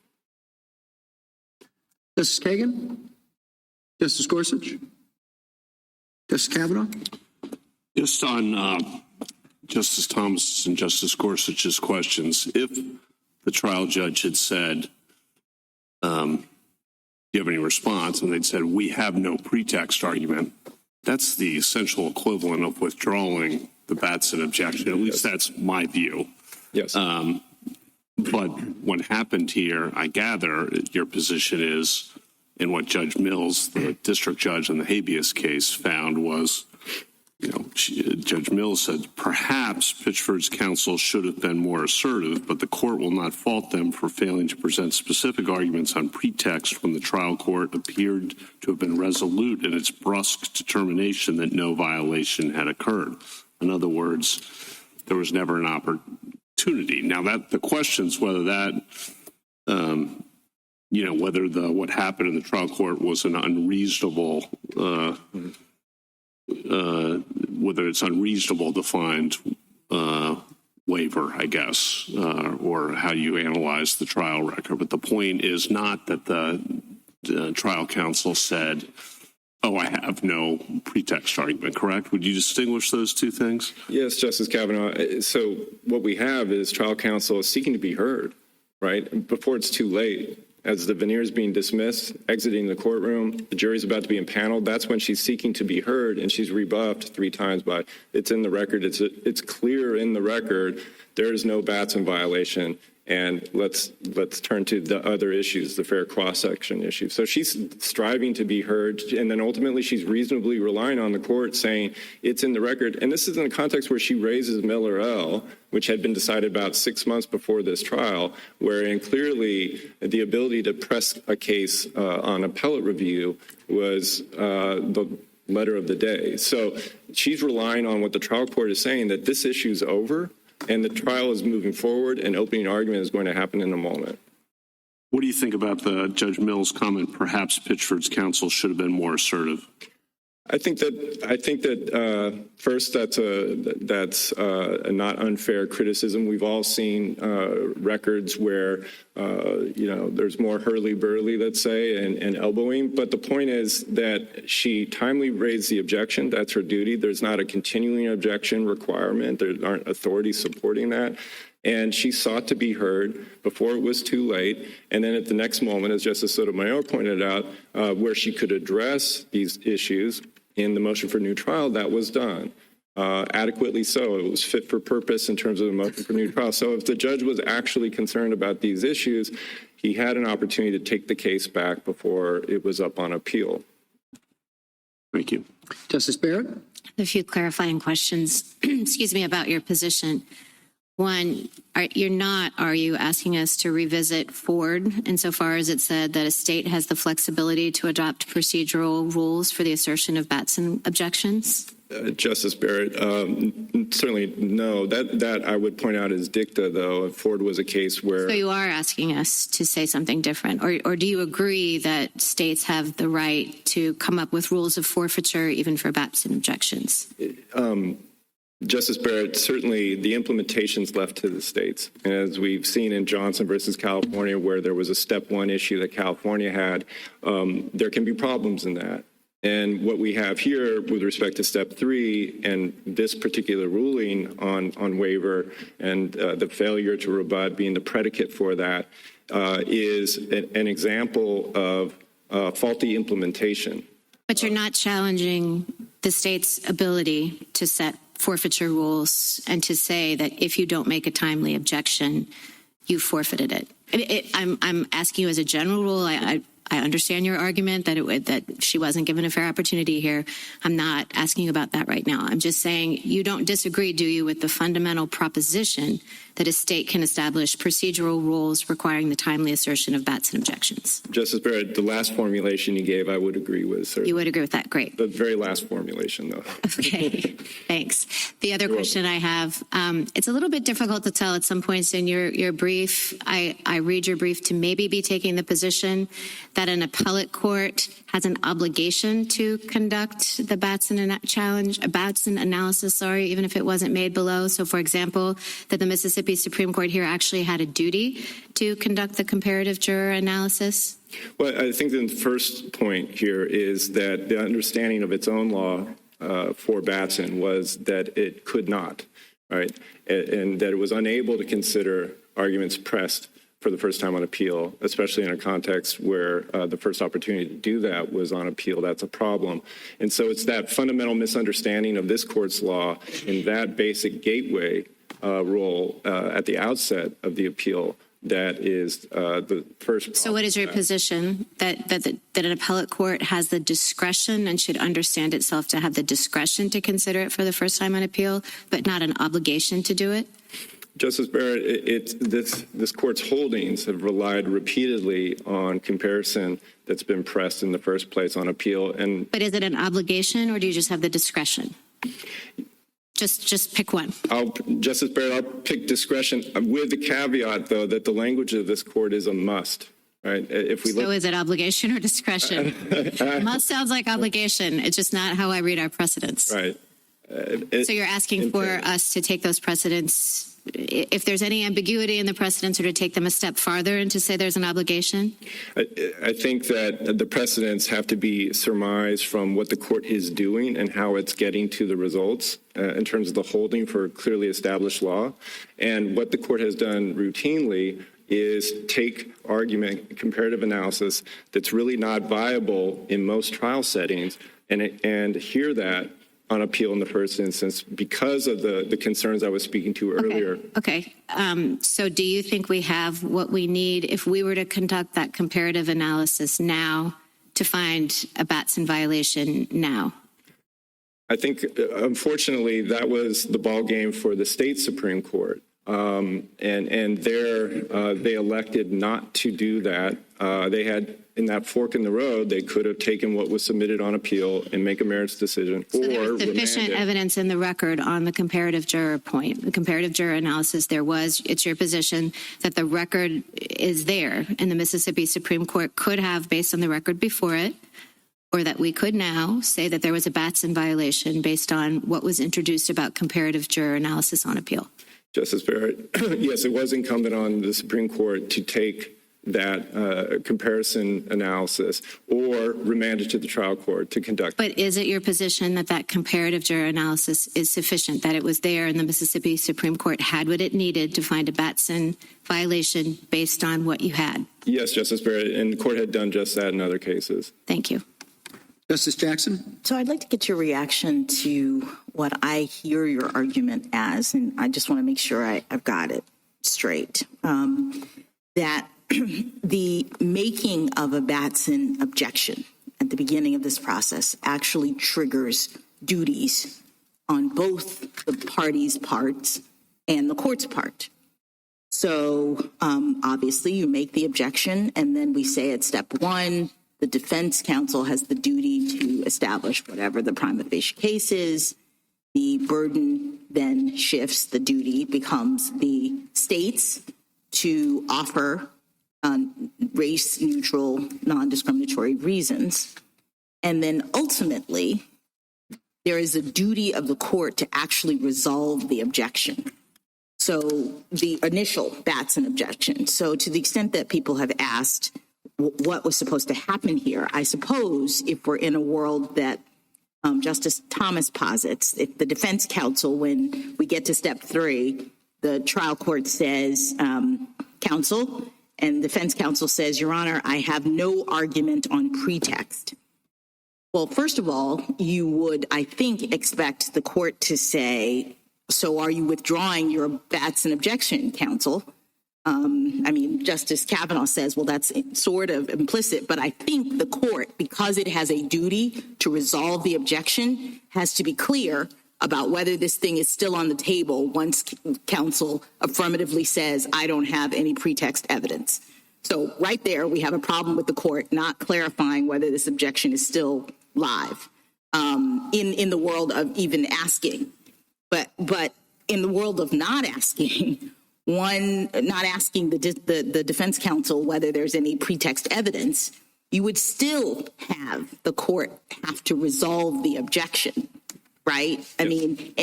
Justice Kagan? Justice Gorsuch? Justice Kavanaugh? Just on Justice Thomas and Justice Gorsuch's questions, if the trial judge had said, do you have any response? And they'd said, we have no pretext argument. That's the essential equivalent of withdrawing the Batson objection. At least that's my view. Yes. But what happened here, I gather, your position is, and what Judge Mills, the district judge in the habeas case, found was, Judge Mills said, perhaps Pitchford's counsel should have been more assertive, but the court will not fault them for failing to present specific arguments on pretext when the trial court appeared to have been resolute in its brusque determination that no violation had occurred. In other words, there was never an opportunity. Now, the question is whether that, whether what happened in the trial court was an unreasonable, whether it's unreasonable to find waiver, I guess, or how you analyze the trial record. But the point is not that the trial counsel said, oh, I have no pretext argument, correct? Would you distinguish those two things? Yes, Justice Kavanaugh. So what we have is trial counsel seeking to be heard, right, before it's too late. As the veneer is being dismissed, exiting the courtroom, the jury's about to be impaneled. That's when she's seeking to be heard, and she's rebuffed 3 times by, it's in the record. It's clear in the record there is no Batson violation. And let's turn to the other issues, the fair cross-section issue. So she's striving to be heard, and then ultimately she's reasonably relying on the court saying it's in the record. And this is in a context where she raises Miller L., which had been decided about 6 months before this trial, wherein clearly the ability to press a case on appellate review was the letter of the day. So she's relying on what the trial court is saying, that this issue's over, and the trial is moving forward, and opening argument is going to happen in a moment. What do you think about the Judge Mills' comment, perhaps Pitchford's counsel should have been more assertive? I think that first, that's a not unfair criticism. We've all seen records where there's more hurly-burly, let's say, and elbowing. But the point is that she timely raised the objection. That's her duty. There's not a continuing objection requirement. There aren't authorities supporting that. And she sought to be heard before it was too late. And then at the next moment, as Justice Sotomayor pointed out, where she could address these issues in the motion for new trial, that was done. Adequately so. It was fit for purpose in terms of the motion for new trial. So if the judge was actually concerned about these issues, he had an opportunity to take the case back before it was up on appeal. Thank you. Justice Barrett? A few clarifying questions, excuse me, about your position. One, are you asking us to revisit Ford insofar as it said that a state has the flexibility to adopt procedural rules for the assertion of Batson objections? Justice Barrett, certainly no. That I would point out is dicta, though. Ford was a case where... So you are asking us to say something different, or do you agree that states have the right to come up with rules of forfeiture even for Batson objections? Justice Barrett, certainly the implementation's left to the states. And as we've seen in Johnson versus California, where there was a step 1 issue that California had, there can be problems in that. And what we have here with respect to step 3 and this particular ruling on waiver and the failure to rebut being the predicate for that is an example of faulty implementation. But you're not challenging the state's ability to set forfeiture rules and to say that if you don't make a timely objection, you forfeited it. I'm asking you as a general rule. I understand your argument that she wasn't given a fair opportunity here. I'm not asking you about that right now. I'm just saying you don't disagree, do you, with the fundamental proposition that a state can establish procedural rules requiring the timely assertion of Batson objections? Justice Barrett, the last formulation you gave, I would agree with, sir. You would agree with that? Great. The very last formulation, though. Okay, thanks. The other question I have, it's a little bit difficult to tell at some points in your brief. I read your brief to maybe be taking the position that an appellate court has an obligation to conduct the Batson analysis, even if it wasn't made below. So, for example, that the Mississippi Supreme Court here actually had a duty to conduct the comparative juror analysis? Well, I think the first point here is that the understanding of its own law for Batson was that it could not, right, and that it was unable to consider arguments pressed for the first time on appeal, especially in a context where the first opportunity to do that was on appeal. That's a problem. And so it's that fundamental misunderstanding of this court's law in that basic gateway role at the outset of the appeal that is the first problem. So what is your position, that an appellate court has the discretion and should understand itself to have the discretion to consider it for the first time on appeal, but not an obligation to do it? Justice Barrett, this court's holdings have relied repeatedly on comparison that's been pressed in the first place on appeal. But is it an obligation, or do you just have the discretion? Just pick one. Justice Barrett, I'll pick discretion with the caveat, though, that the language of this court is a must. Right? Is it obligation or discretion? Must sounds like obligation. It's just not how I read our precedents. Right. So you're asking for us to take those precedents, if there's any ambiguity in the precedents, or to take them a step farther and to say there's an obligation? I think that the precedents have to be surmised from what the court is doing and how it's getting to the results in terms of the holding for clearly established law. And what the court has done routinely is take argument, comparative analysis that's really not viable in most trial settings and hear that on appeal in the first instance because of the concerns I was speaking to earlier. Okay. So do you think we have what we need if we were to conduct that comparative analysis now to find a Batson violation now? I think, unfortunately, that was the ball game for the state Supreme Court. And they elected not to do that. They had, in that fork in the road, they could have taken what was submitted on appeal and make a merits decision. So there was sufficient evidence in the record on the comparative juror point, the comparative juror analysis. It's your position that the record is there, and the Mississippi Supreme Court could have, based on the record before it, or that we could now say that there was a Batson violation based on what was introduced about comparative juror analysis on appeal. Justice Barrett, yes, it was incumbent on the Supreme Court to take that comparison analysis or remand it to the trial court to conduct. But is it your position that that comparative juror analysis is sufficient, that it was there and the Mississippi Supreme Court had what it needed to find a Batson violation based on what you had? Yes, Justice Barrett, and the court had done just that in other cases. Thank you. Justice Jackson? So I'd like to get your reaction to what I hear your argument as, and I just want to make sure I've got it straight, that the making of a Batson objection at the beginning of this process actually triggers duties on both the party's parts and the court's part. So obviously you make the objection, and then we say at step one, the defense counsel has the duty to establish whatever the prima facie case is. The burden then shifts, the duty becomes the state's to offer race-neutral, non-discriminatory reasons. And then ultimately, there is a duty of the court to actually resolve the objection. So the initial Batson objection. So to the extent that people have asked what was supposed to happen here, I suppose if we're in a world that Justice Thomas posits, if the defense counsel, when we get to step three, the trial court says, counsel, and defense counsel says, Your Honor, I have no argument on pretext. Well, first of all, you would, I think, expect the court to say, so are you withdrawing your Batson objection, counsel? I mean, Justice Kavanaugh says, well, that's sort of implicit, but I think the court, because it has a duty to resolve the objection, has to be clear about whether this thing is still on the table once counsel affirmatively says, I don't have any pretext evidence. So right there, we have a problem with the court not clarifying whether this objection is still live in the world of even asking. But in the world of not asking, not asking the defense counsel whether there's any pretext evidence, you would still have the court have to resolve the objection, right? Yes. I mean,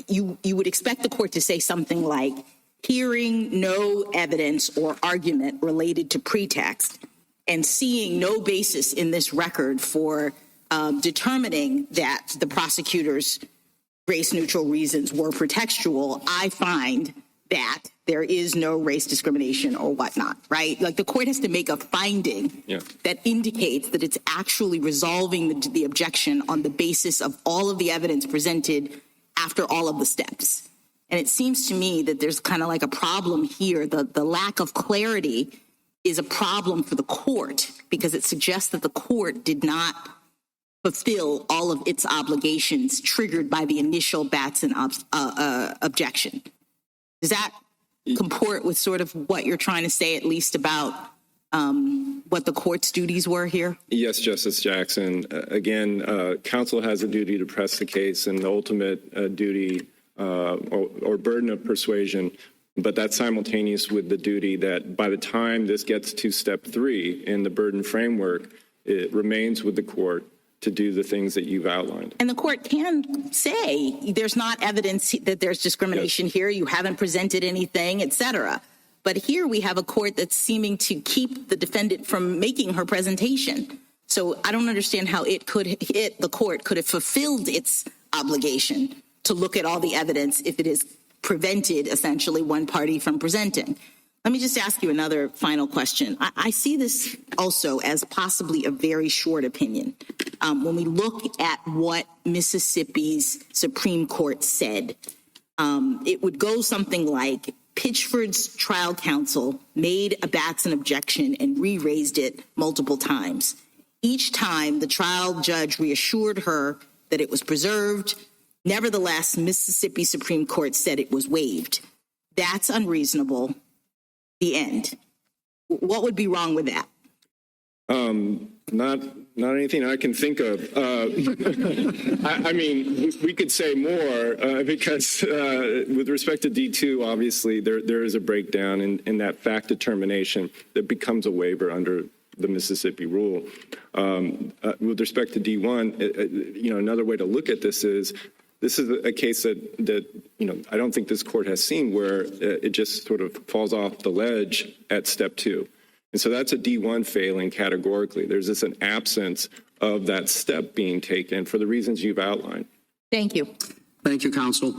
you would expect the court to say something like, hearing no evidence or argument related to pretext and seeing no basis in this record for determining that the prosecutor's race-neutral reasons were pretextual, I find that there is no race discrimination or whatnot, right? Like the court has to make a finding that indicates that it's actually resolving the objection on the basis of all of the evidence presented after all of the steps. And it seems to me that there's kind of like a problem here. The lack of clarity is a problem for the court because it suggests that the court did not fulfill all of its obligations triggered by the initial Batson objection. Does that comport with sort of what you're trying to say, at least about what the court's duties were here? Yes, Justice Jackson. Again, counsel has a duty to press the case and the ultimate duty or burden of persuasion, but that's simultaneous with the duty that by the time this gets to step 3 in the burden framework, it remains with the court to do the things that you've outlined. And the court can say there's not evidence that there's discrimination here, you haven't presented anything, et cetera. But here we have a court that's seeming to keep the defendant from making her presentation. So I don't understand how the court could have fulfilled its obligation to look at all the evidence if it has prevented essentially one party from presenting. Let me just ask you another final question. I see this also as possibly a very short opinion. When we look at what Mississippi's Supreme Court said, it would go something like Pitchford's trial counsel made a Batson objection and re-raised it multiple times. Each time the trial judge reassured her that it was preserved. Nevertheless, Mississippi Supreme Court said it was waived. That's unreasonable. The end. What would be wrong with that? Not anything I can think of. I mean, we could say more because with respect to D2, obviously, there is a breakdown in that fact determination that becomes a waiver under the Mississippi rule. With respect to D1, another way to look at this is a case that I don't think this court has seen where it just sort of falls off the ledge at step 2. And so that's a D1 failing categorically. There's just an absence of that step being taken for the reasons you've outlined. Thank you. Thank you, counsel.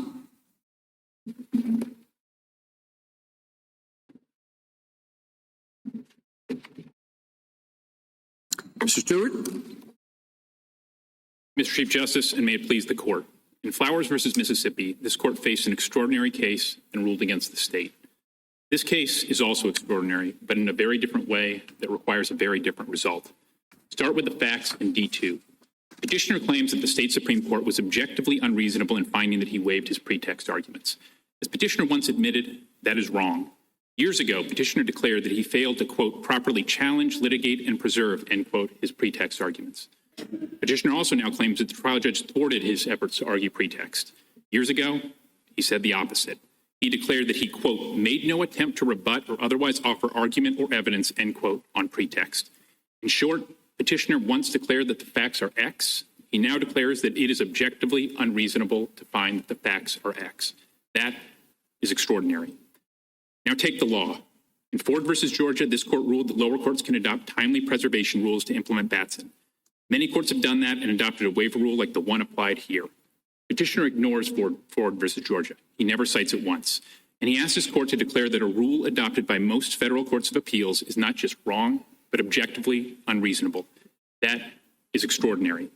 Mr. Stewart. Mr. Chief Justice, and may it please the court. In Flowers v. Mississippi, this court faced an extraordinary case and ruled against the state. This case is also extraordinary, but in a very different way that requires a very different result. Start with the facts in D2. Petitioner claims that the state Supreme Court was objectively unreasonable in finding that he waived his pretext arguments. As Petitioner once admitted, that is wrong. Years ago, Petitioner declared that he failed to, quote, properly challenge, litigate, and preserve, end quote, his pretext arguments. Petitioner also now claims that the trial judge thwarted his efforts to argue pretext. Years ago, he said the opposite. He declared that he, quote, made no attempt to rebut or otherwise offer argument or evidence, end quote, on pretext. In short, Petitioner once declared that the facts are X. He now declares that it is objectively unreasonable to find that the facts are X. That is extraordinary. Now take the law. In Ford v. Georgia, this court ruled that lower courts can adopt timely preservation rules to implement Batson. Many courts have done that and adopted a waiver rule like the one applied here. Petitioner ignores Ford v. Georgia. He never cites it once. And he asks his court to declare that a rule adopted by most federal courts of appeals is not just wrong, but objectively unreasonable. That is extraordinary.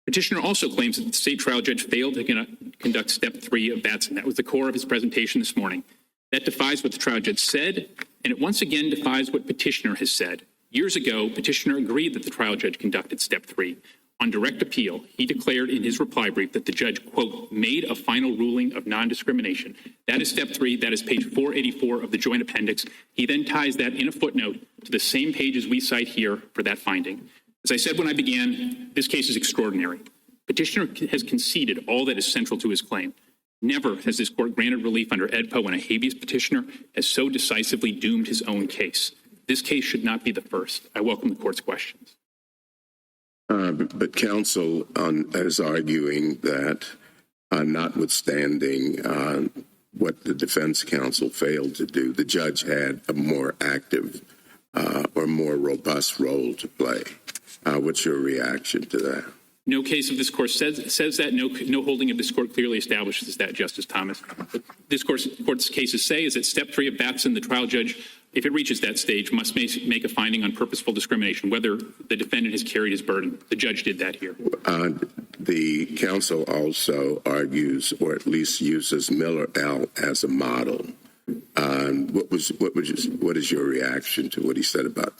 Petitioner also claims that the state trial judge failed to conduct step 3 of Batson. That was the core of his presentation this morning. That defies what the trial judge said, and it once again defies what petitioner has said. Years ago, petitioner agreed that the trial judge conducted step 3. On direct appeal, he declared in his reply brief that the judge, quote, made a final ruling of non-discrimination. That is step 3. That is page 484 of the joint appendix. He then ties that in a footnote to the same pages we cite here for that finding. As I said when I began, this case is extraordinary. Petitioner has conceded all that is central to his claim. Never has this court granted relief under AEDPA when a habeas petitioner has so decisively doomed his own case. This case should not be the first. I welcome the court's questions. But counsel is arguing that notwithstanding what the defense counsel failed to do, the judge had a more active or more robust role to play. What's your reaction to that? No case of this court says that. No holding of this court clearly establishes that, Justice Thomas. What this court's cases say is that step 3 of Batson, the trial judge, if it reaches that stage, must make a finding on purposeful discrimination, whether the defendant has carried his burden. The judge did that here. The counsel also argues, or at least uses, Miller L. as a model. What is your reaction to what he said about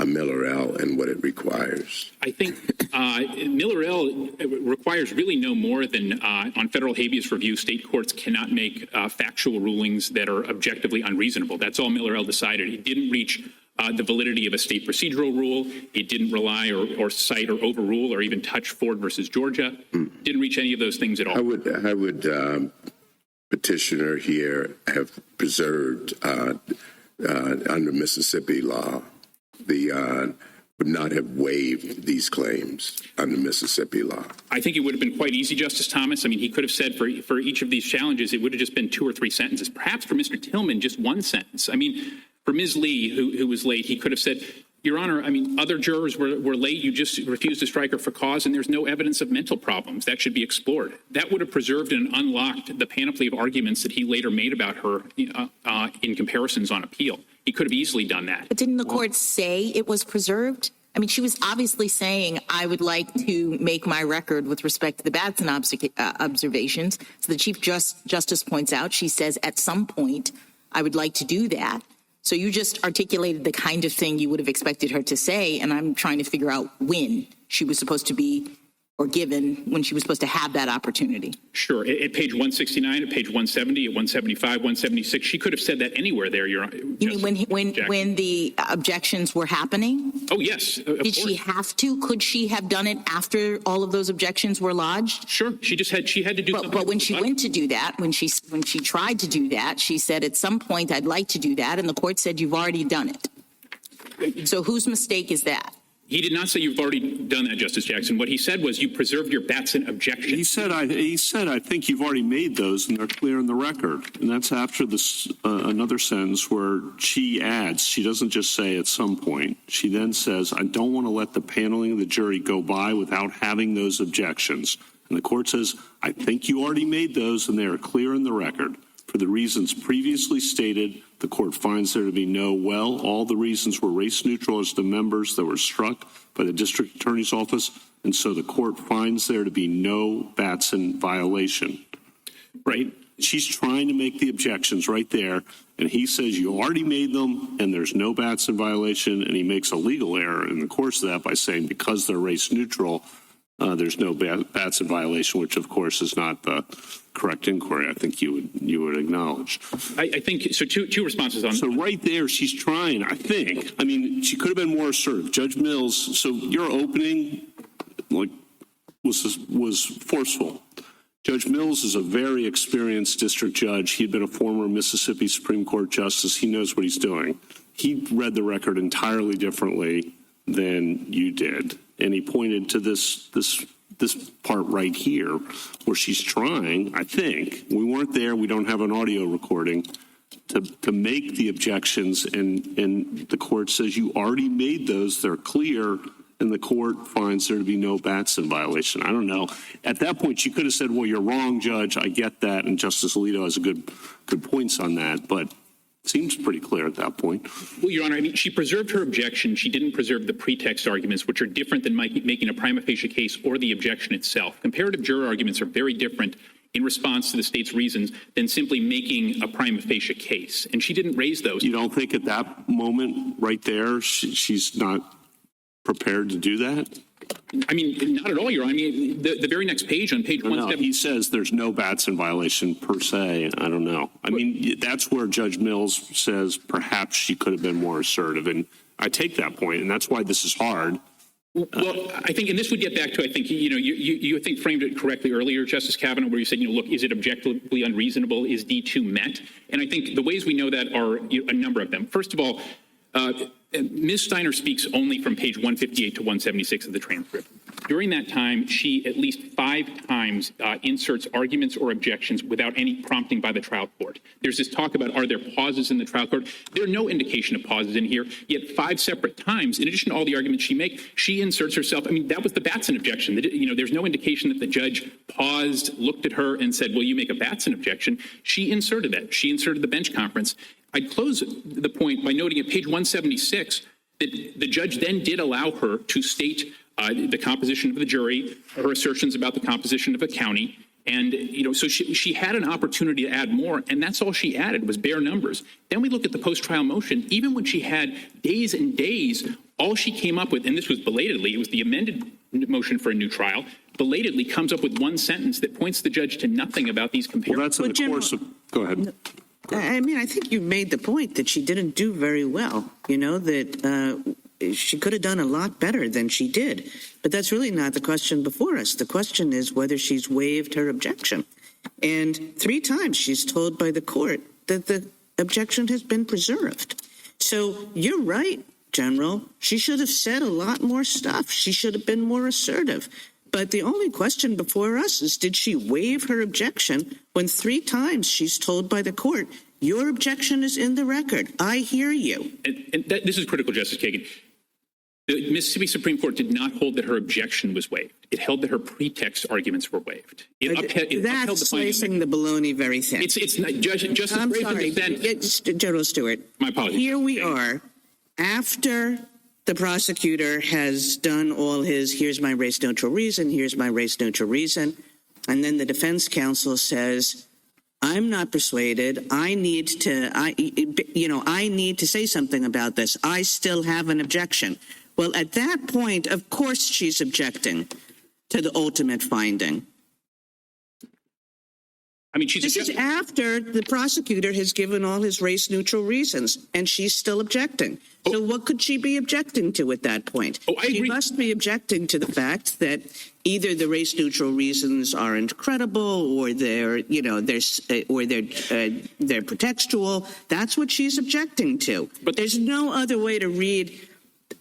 Miller L. and what it requires? I think Miller L. requires really no more than on federal habeas review, state courts cannot make factual rulings that are objectively unreasonable. That's all Miller L. decided. It didn't reach the validity of a state procedural rule. It didn't rely or cite or overrule or even touch Ford versus Georgia. Didn't reach any of those things at all. How would petitioner here have preserved under Mississippi law would not have waived these claims under Mississippi law? I think it would have been quite easy, Justice Thomas. I mean, he could have said for each of these challenges, it would have just been 2 or 3 sentences. Perhaps for Mr. Tillman, just 1 sentence. I mean, for Ms. Lee, who was late, he could have said, Your Honor, I mean, other jurors were late. You just refused to strike her for cause, and there's no evidence of mental problems. That should be explored. That would have preserved and unlocked the panoply of arguments that he later made about her in comparisons on appeal. He could have easily done that. But didn't the court say it was preserved? I mean, she was obviously saying, I would like to make my record with respect to the Batson observations. So the Chief Justice points out, she says, at some point, I would like to do that. So you just articulated the kind of thing you would have expected her to say, and I'm trying to figure out when she was supposed to be, or given, when she was supposed to have that opportunity. Sure. At page 169, at page 170, at 175, 176, she could have said that anywhere there, Your Honor. You mean when the objections were happening? Oh, yes. Did she have to? Could she have done it after all of those objections were lodged? Sure. She had to do something. But when she went to do that, when she tried to do that, she said, at some point, I'd like to do that. And the court said, you've already done it. So whose mistake is that? He did not say you've already done that, Justice Jackson. What he said was you preserved your Batson objection. He said, I think you've already made those and they're clear in the record. And that's after this another sentence where she adds, she doesn't just say at some point. She then says, I don't want to let the paneling of the jury go by without having those objections. And the court says, I think you already made those and they are clear in the record. For the reasons previously stated, the court finds there to be all the reasons were race neutral as the members that were struck by the district attorney's office, and so the court finds there to be no Batson violation. Right? She's trying to make the objections right there, and he says you already made them and there's no Batson violation, and he makes a legal error in the course of that by saying because they're race neutral, there's no Batson violation, which of course is not the correct inquiry. I think you would acknowledge. I think so. Two responses on. So right there, she's trying. I think. I mean, she could have been more assertive. Judge Mills. So your opening, was forceful. Judge Mills is a very experienced district judge. He'd been a former Mississippi Supreme Court justice. He knows what he's doing. He read the record entirely differently than you did. And he pointed to this part right here where she's trying, I think, we weren't there, we don't have an audio recording, to make the objections, and the court says you already made those, they're clear, and the court finds there to be no Batson violation. I don't know. At that point, she could have said, well, you're wrong, Judge, I get that, and Justice Alito has good points on that, but Seems pretty clear at that point. Well, Your Honor, I mean, she preserved her objection. She didn't preserve the pretext arguments, which are different than making a prima facie case or the objection itself. Comparative juror arguments are very different in response to the state's reasons than simply making a prima facie case. And she didn't raise those. You don't think at that moment right there she's not prepared to do that? I mean, not at all, Your Honor. I mean, the very next page, on page 170. He says there's no Batson violation per se. I don't know. I mean, that's where Judge Mills says perhaps she could have been more assertive. And I take that point, and that's why this is hard. Well, I think, and this would get back to, I think, you think framed it correctly earlier, Justice Kavanaugh, where you said, look, is it objectively unreasonable? Is D2 met? And I think the ways we know that are a number of them. First of all, Ms. Steiner speaks only from page 158 to 176 of the transcript. During that time, she at least 5 times inserts arguments or objections without any prompting by the trial court. There's this talk about, are there pauses in the trial court? There are no indication of pauses in here, yet 5 separate times, in addition to all the arguments she makes, she inserts herself. I mean, that was the Batson objection. There's no indication that the judge paused, looked at her, and said, will you make a Batson objection? She inserted that. She inserted the bench conference. I'd close the point by noting at page 176 that the judge then did allow her to state the composition of the jury, her assertions about the composition of the county. And, so she had an opportunity to add more, and that's all she added was bare numbers. Then we look at the post-trial motion. Even when she had days and days, all she came up with, and this was belatedly, it was the amended motion for a new trial, belatedly comes up with one sentence that points the judge to nothing about these comparisons. Well, that's in the course of... Go ahead. I mean, I think you made the point that she didn't do very well, that she could have done a lot better than she did. But that's really not the question before us. The question is whether she's waived her objection. And 3 times she's told by the court that the objection has been preserved. So you're right, General. She should have said a lot more stuff. She should have been more assertive. But the only question before us is, did she waive her objection when 3 times she's told by the court, your objection is in the record. I hear you. And this is critical, Justice Kagan. The Mississippi Supreme Court did not hold that her objection was waived. It held that her pretext arguments were waived. That's slicing the baloney very thin. It's not, Justice I'm Graves sorry, General Stewart. My apologies. Here we are, after the prosecutor has done all his, here's my race-neutral reason, here's my race-neutral reason, and then the defense counsel says, I'm not persuaded. I need to say something about this. I still have an objection. Well, at that point, of course she's objecting to the ultimate finding. I mean, this is after the prosecutor has given all his race-neutral reasons, and she's still objecting. So what could she be objecting to at that point? I agree. She must be objecting to the fact that either the race-neutral reasons aren't credible, or they're pretextual. That's what she's objecting to. But there's no other way to read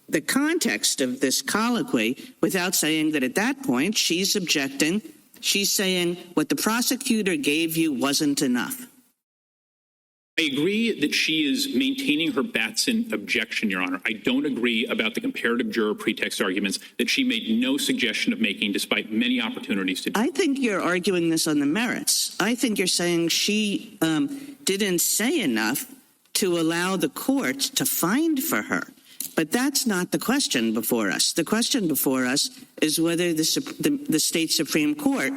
the context of this colloquy without saying that at that point she's objecting. She's saying what the prosecutor gave you wasn't enough. I agree that she is maintaining her Batson objection, Your Honor. I don't agree about the comparative juror pretext arguments that she made no suggestion of making despite many opportunities to do. I think you're arguing this on the merits. I think you're saying she didn't say enough to allow the court to find for her. But that's not the question before us. The question before us is whether the state Supreme Court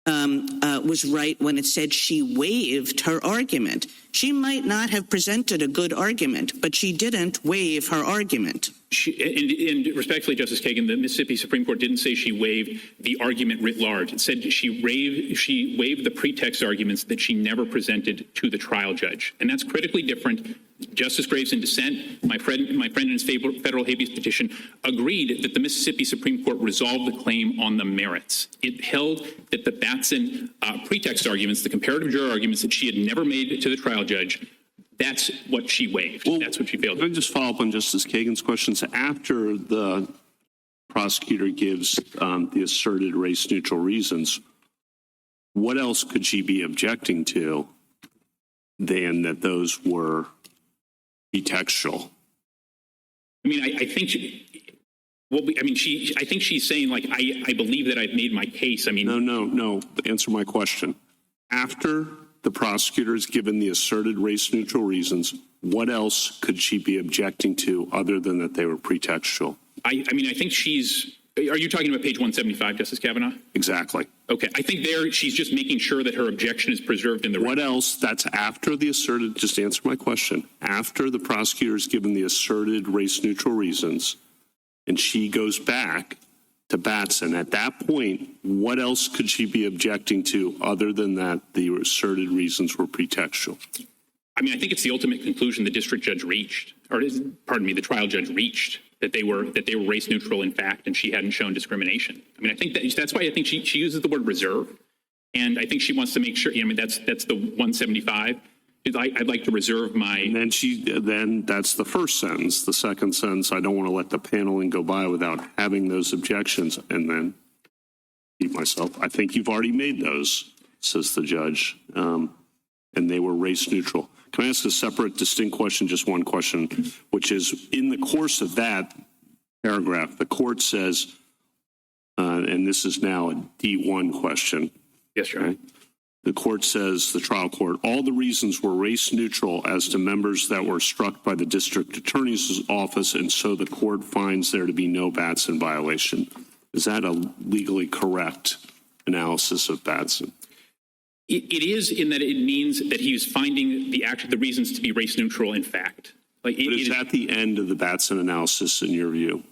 was right when it said she waived her argument. She might not have presented a good argument, but she didn't waive her argument. And respectfully, Justice Kagan, the Mississippi Supreme Court didn't say she waived the argument writ large. It said she waived the pretext arguments that she never presented to the trial judge. And that's critically different. Justice Graves, in dissent, my friend in his federal habeas petition, agreed that the Mississippi Supreme Court resolved the claim on the merits. It held that the Batson pretext arguments, the comparative juror arguments that she had never made to the trial judge, that's what she waived. Well, that's what she failed. Can I just follow up on Justice Kagan's questions? After the prosecutor gives the asserted race-neutral reasons, what else could she be objecting to than that those were pretextual? I mean, I think I think she's saying, like, I believe that I've made my case. I mean, No. Answer my question. After the prosecutor is given the asserted race-neutral reasons, what else could she be objecting to other than that they were pretextual? I mean, I think are you talking about page 175, Justice Kavanaugh? Exactly. Okay. I think there she's just making sure that her objection is preserved in the record. What else? That's after the asserted, just answer my question. After the prosecutor is given the asserted race-neutral reasons, and she goes back to Batson, at that point, what else could she be objecting to other than that the asserted reasons were pretextual? I mean, I think it's the ultimate conclusion the district judge reached, or pardon me, the trial judge reached, that they were race neutral in fact, and she hadn't shown discrimination. I mean, I think that's why I think she uses the word reserve, and I think she wants to make sure. I mean, that's the 175. I'd like to reserve my. And then that's the first sentence. The second sentence, I don't want to let the paneling go by without having those objections. And then keep myself. I think you've already made those, says the judge, and they were race neutral. Can I ask a separate, distinct question, just one question, which is in the course of that paragraph, the court says, and this is now a D1 question. Yes, Your Honor. The court says, the trial court, all the reasons were race neutral as to members that were struck by the district attorney's office, and so the court finds there to be no Batson violation. Is that a legally correct analysis of Batson? It is, in that it means that he was finding the reasons to be race neutral in fact. But is that the end of the Batson analysis in your view?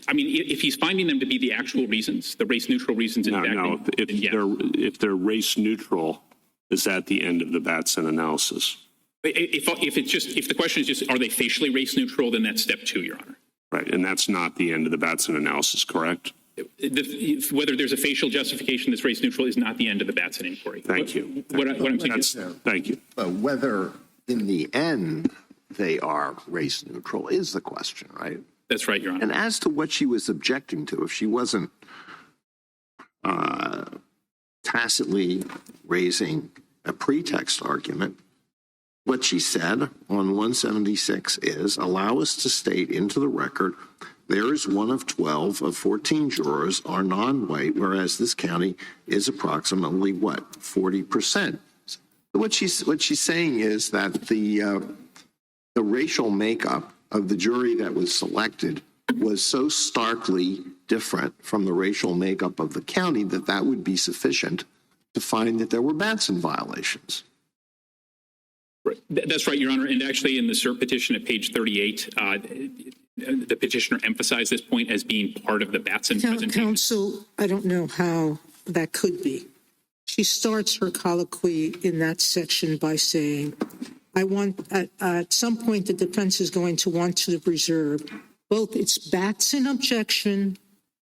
I mean, if he's finding them to be the actual reasons, the race neutral reasons in fact. No, if they're race neutral, is that the end of the Batson analysis? If the question is just, are they facially race neutral, then that's step 2, Your Honor. Right, and that's not the end of the Batson analysis, correct? Whether there's a facial justification that's race neutral is not the end of the Batson inquiry. Thank you. What I'm saying is, thank you. Whether in the end they are race neutral is the question, right? That's right, Your Honor. And as to what she was objecting to, if she wasn't tacitly raising a pretext argument, what she said on 176 is, allow us to state into the record, there is one of 12 of 14 jurors are non-white, whereas this county is approximately, 40%. What she's saying is that the racial makeup of the jury that was selected was so starkly different from the racial makeup of the county that would be sufficient to find that there were Batson violations. That's right, Your Honor. And actually in the cert petition at page 38, the petitioner emphasized this point as being part of the Batson presentation. Counsel, I don't know how that could be. She starts her colloquy in that section by saying, I want, at some point, the defense is going to want to reserve both its Batson objection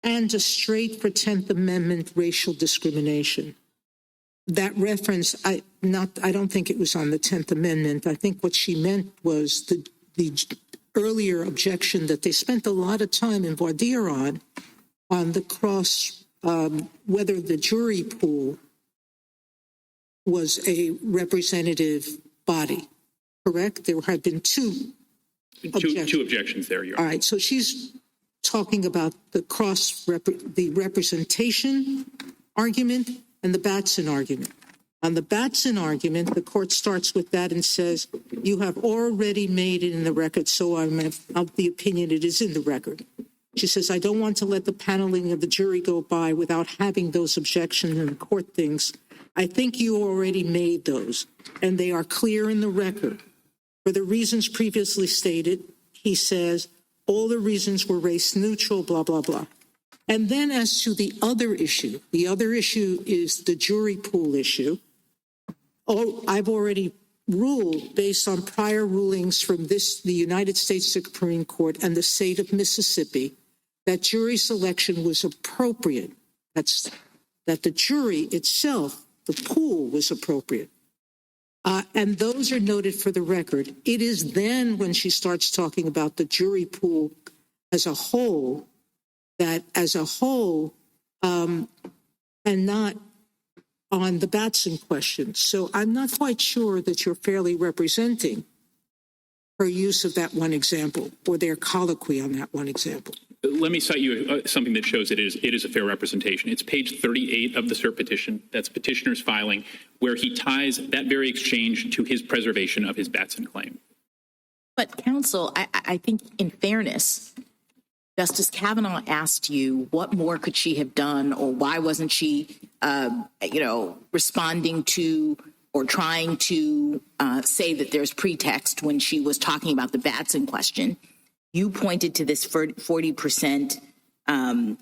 and a straight for 10th Amendment racial discrimination. That reference, I don't think it was on the 10th Amendment. I think what she meant was the earlier objection that they spent a lot of time in voir dire on the cross, whether the jury pool was a representative body, correct? There had been two objections there, Your Honor. All right, so she's talking about the representation argument and the Batson argument. On the Batson argument, the court starts with that and says, you have already made it in the record, so I'm of the opinion it is in the record. She says, I don't want to let the paneling of the jury go by without having those objections, and the court thinks, I think you already made those, and they are clear in the record. For the reasons previously stated, he says, all the reasons were race neutral, blah, blah, blah. And then as to the other issue is the jury pool issue. Oh, I've already ruled based on prior rulings from the United States Supreme Court and the state of Mississippi that jury selection was appropriate. That the jury itself, the pool, was appropriate. And those are noted for the record. It is then when she starts talking about the jury pool as a whole, that as a whole, and not on the Batson question. So I'm not quite sure that you're fairly representing her use of that one example or their colloquy on that one example. Let me cite you something that shows that it is a fair representation. It's page 38 of the cert petition. That's petitioner's filing, where he ties that very exchange to his preservation of his Batson claim. But counsel, I think in fairness, Justice Kavanaugh asked you what more could she have done, or why wasn't she, responding to or trying to say that there's pretext when she was talking about the Batson question. You pointed to this 40%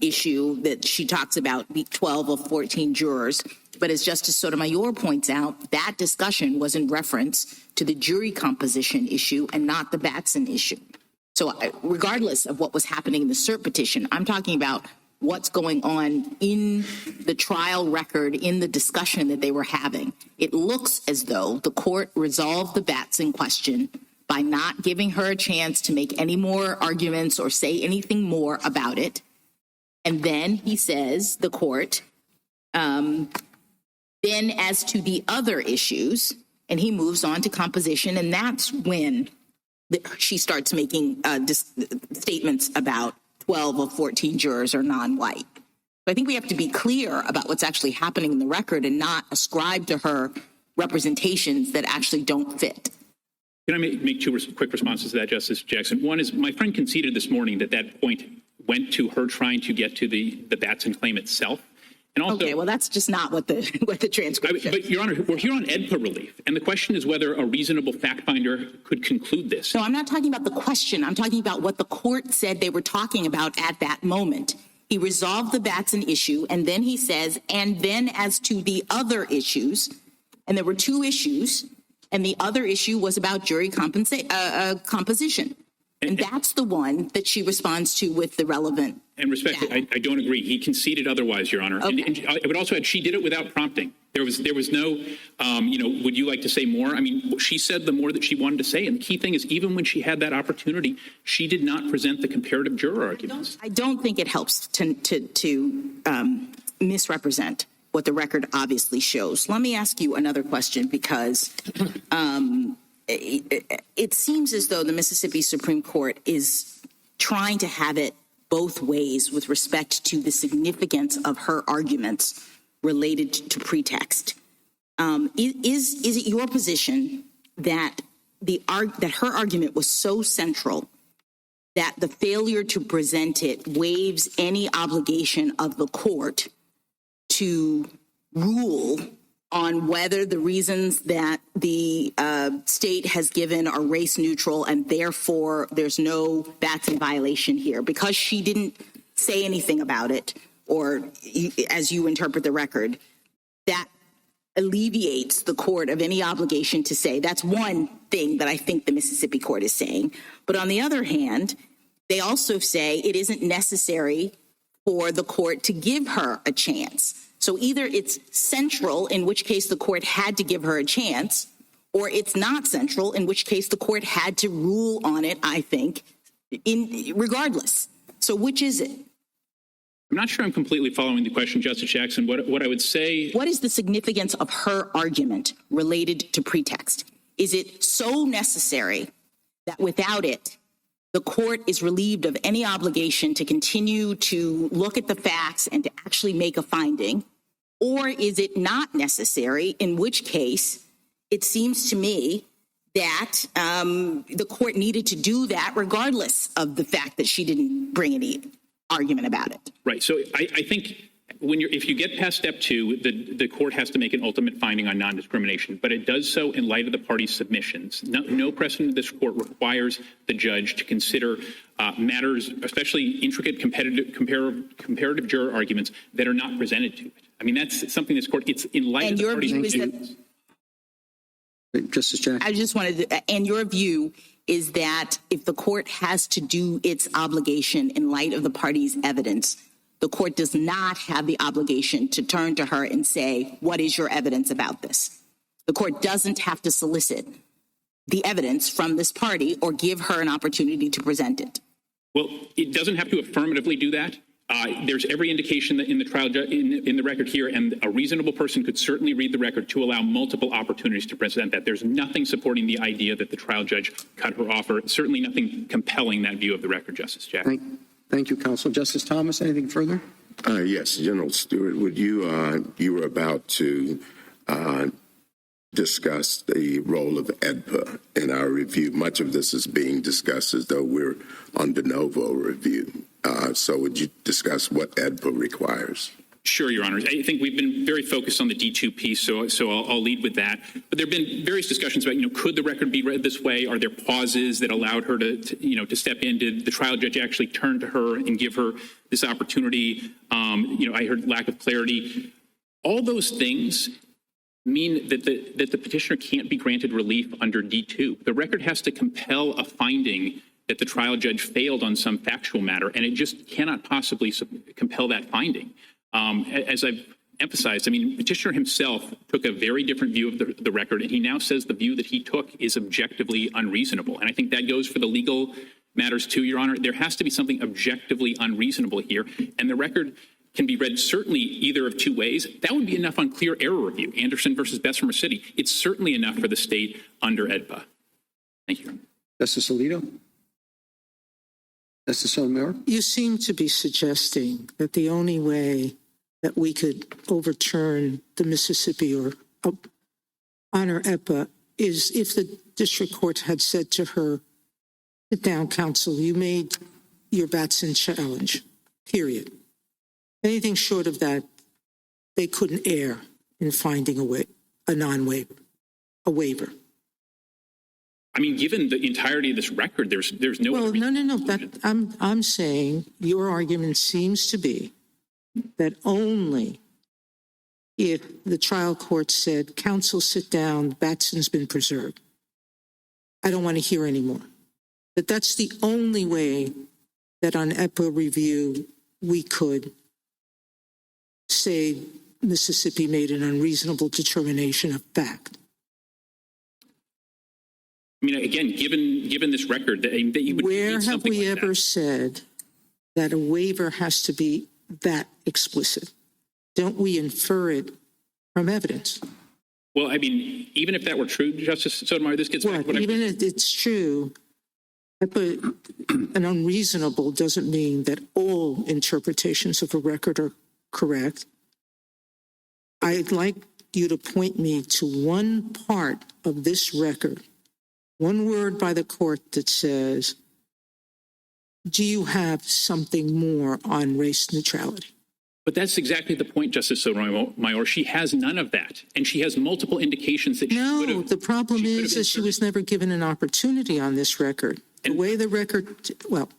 issue that she talks about, 12 of 14 jurors. But as Justice Sotomayor points out, that discussion was in reference to the jury composition issue and not the Batson issue. So regardless of what was happening in the cert petition, I'm talking about what's going on in the trial record, in the discussion that they were having. It looks as though the court resolved the Batson question by not giving her a chance to make any more arguments or say anything more about it. And then he says, the court, then as to the other issues, and he moves on to composition, and that's when she starts making statements about 12 of 14 jurors are non-white. So I think we have to be clear about what's actually happening in the record and not ascribe to her representations that actually don't fit. Can I make two quick responses to that, Justice Jackson? One is my friend conceded this morning that point went to her trying to get to the Batson claim itself. And also, okay, well, that's just not what the transcript shows. But, Your Honor, we're here on AEDPA relief, and the question is whether a reasonable fact finder could conclude this. No, I'm not talking about the question. I'm talking about what the court said they were talking about at that moment. He resolved the Batson issue, and then he says, and then as to the other issues, and there were two issues, and the other issue was about jury composition. And that's the one that she responds to with the relevant. And respectfully, I don't agree. He conceded otherwise, Your Honor. Okay. And I would also add she did it without prompting. There was no, would you like to say more? I mean, she said the more that she wanted to say. And the key thing is, even when she had that opportunity, she did not present the comparative juror arguments. I don't think it helps to misrepresent what the record obviously shows. Let me ask you another question, because it seems as though the Mississippi Supreme Court is trying to have it both ways with respect to the significance of her arguments related to pretext. Is it your position that that her argument was so central that the failure to present it waives any obligation of the court to rule on whether the reasons that the state has given are race neutral and therefore there's no Batson violation here? Because she didn't say anything about it, or as you interpret the record, that alleviates the court of any obligation to say. That's one thing that I think the Mississippi court is saying. But on the other hand, they also say it isn't necessary for the court to give her a chance. So either it's central, in which case the court had to give her a chance, or it's not central, in which case the court had to rule on it, I think, regardless. So which is it? I'm not sure I'm completely following the question, Justice Jackson. What I would say... What is the significance of her argument related to pretext? Is it so necessary that without it, the court is relieved of any obligation to continue to look at the facts and to actually make a finding? Or is it not necessary, in which case it seems to me that the court needed to do that regardless of the fact that she didn't bring any argument about it? Right. So I think if you get past step two, the court has to make an ultimate finding on non-discrimination, but it does so in light of the party's submissions. No precedent of this court requires the judge to consider matters, especially intricate comparative juror arguments that are not presented to it. I mean, that's something this court, it's in light of the party's submissions. Justice Jackson. I just wanted to, and your view is that if the court has to do its obligation in light of the party's evidence, the court does not have the obligation to turn to her and say, what is your evidence about this? The court doesn't have to solicit the evidence from this party or give her an opportunity to present it. Well, it doesn't have to affirmatively do that. There's every indication that in the trial, in the record here, and a reasonable person could certainly read the record to allow multiple opportunities to present that. There's nothing supporting the idea that the trial judge cut her off, or certainly nothing compelling that view of the record, Justice Jackson. Thank you, counsel. Justice Thomas, anything further? Yes, General Stewart, would you were about to discuss the role of AEDPA in our review. Much of this is being discussed as though we're on de novo review. So would you discuss what AEDPA requires? Sure, Your Honor. I think we've been very focused on the D2 piece, so I'll lead with that. But there have been various discussions about, could the record be read this way? Are there pauses that allowed her to step in? Did the trial judge actually turn to her and give her this opportunity? I heard lack of clarity. All those things mean that the petitioner can't be granted relief under D2. The record has to compel a finding that the trial judge failed on some factual matter, and it just cannot possibly compel that finding. As I've emphasized, petitioner himself took a very different view of the record, and he now says the view that he took is objectively unreasonable. And I think that goes for the legal matters too, Your Honor. There has to be something objectively unreasonable here, and the record can be read certainly either of two ways. That would be enough on clear error review, Anderson versus Bessemer City. It's certainly enough for the state under AEDPA. Thank you. Justice Alito? Justice Sotomayor? You seem to be suggesting that the only way that we could overturn the Mississippi or honor AEDPA is if the district court had said to her, sit down, counsel, you made your Batson challenge, period. Anything short of that, they couldn't err in finding a non-waiver, a waiver. Given the entirety of this record, there's no. Well, no. I'm saying your argument seems to be that only if the trial court said, counsel, sit down, Batson's been preserved. I don't want to hear anymore. That's the only way that on AEDPA review we could say Mississippi made an unreasonable determination of fact. Again, given this record, that you would. Where have we ever said that a waiver has to be that explicit? Don't we infer it from evidence? Well, even if that were true, Justice Sotomayor, this gets back to what even if it's true, but an unreasonable doesn't mean that all interpretations of a record are correct. I'd like you to point me to one part of this record, one word by the court that says, do you have something more on race neutrality? But that's exactly the point, Justice Sotomayor. She has none of that. And she has multiple indications that she could have. No, the problem is that she was never given an opportunity on this record. The way the record,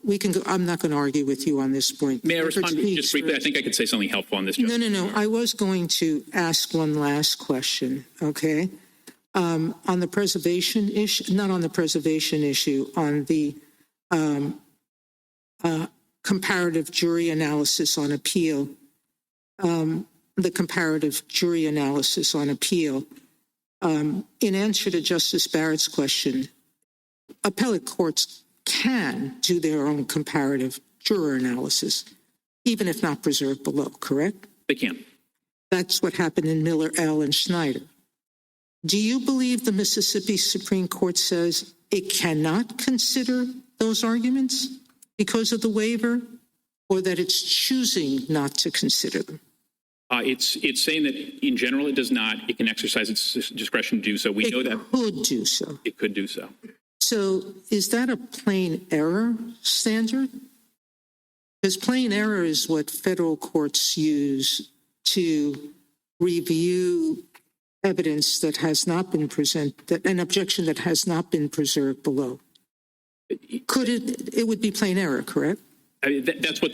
we can go, I'm not going to argue with you on this point. May I respond just briefly? I think I could say something helpful on this. Justice. No. I was going to ask one last question, okay? On the preservation issue, not on the preservation issue, on the comparative jury analysis on appeal, in answer to Justice Barrett's question, appellate courts can do their own comparative juror analysis, even if not preserved below, correct? They can. That's what happened in Miller, L., and Schneider. Do you believe the Mississippi Supreme Court says it cannot consider those arguments because of the waiver, or that it's choosing not to consider them? It's saying that in general it does not. It can exercise its discretion to do so. We know that. It could do so. It could do so. So is that a plain error standard? Because plain error is what federal courts use to review evidence that has not been presented, an objection that has not been preserved below. It would be plain error, correct? That's what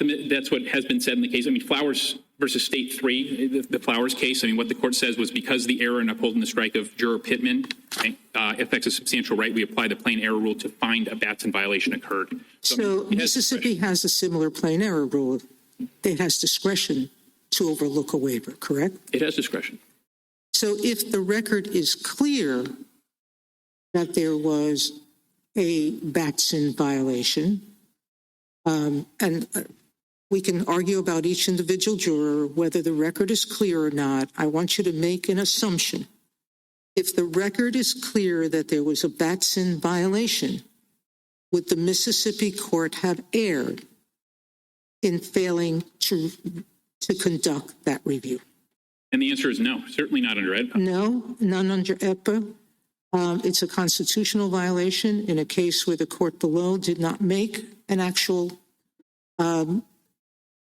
has been said in the case. Flowers versus State 3, the Flowers case. What the court says was because the error in upholding the strike of juror Pittman affects a substantial right, we apply the plain error rule to find a Batson violation occurred. So Mississippi has a similar plain error rule. It has discretion to overlook a waiver, correct? It has discretion. So if the record is clear that there was a Batson violation, and we can argue about each individual juror, whether the record is clear or not. I want you to make an assumption. If the record is clear that there was a Batson violation, would the Mississippi court have erred in failing to conduct that review? And the answer is no, certainly not under AEDPA. No, none under AEDPA. It's a constitutional violation in a case where the court below did not make an actual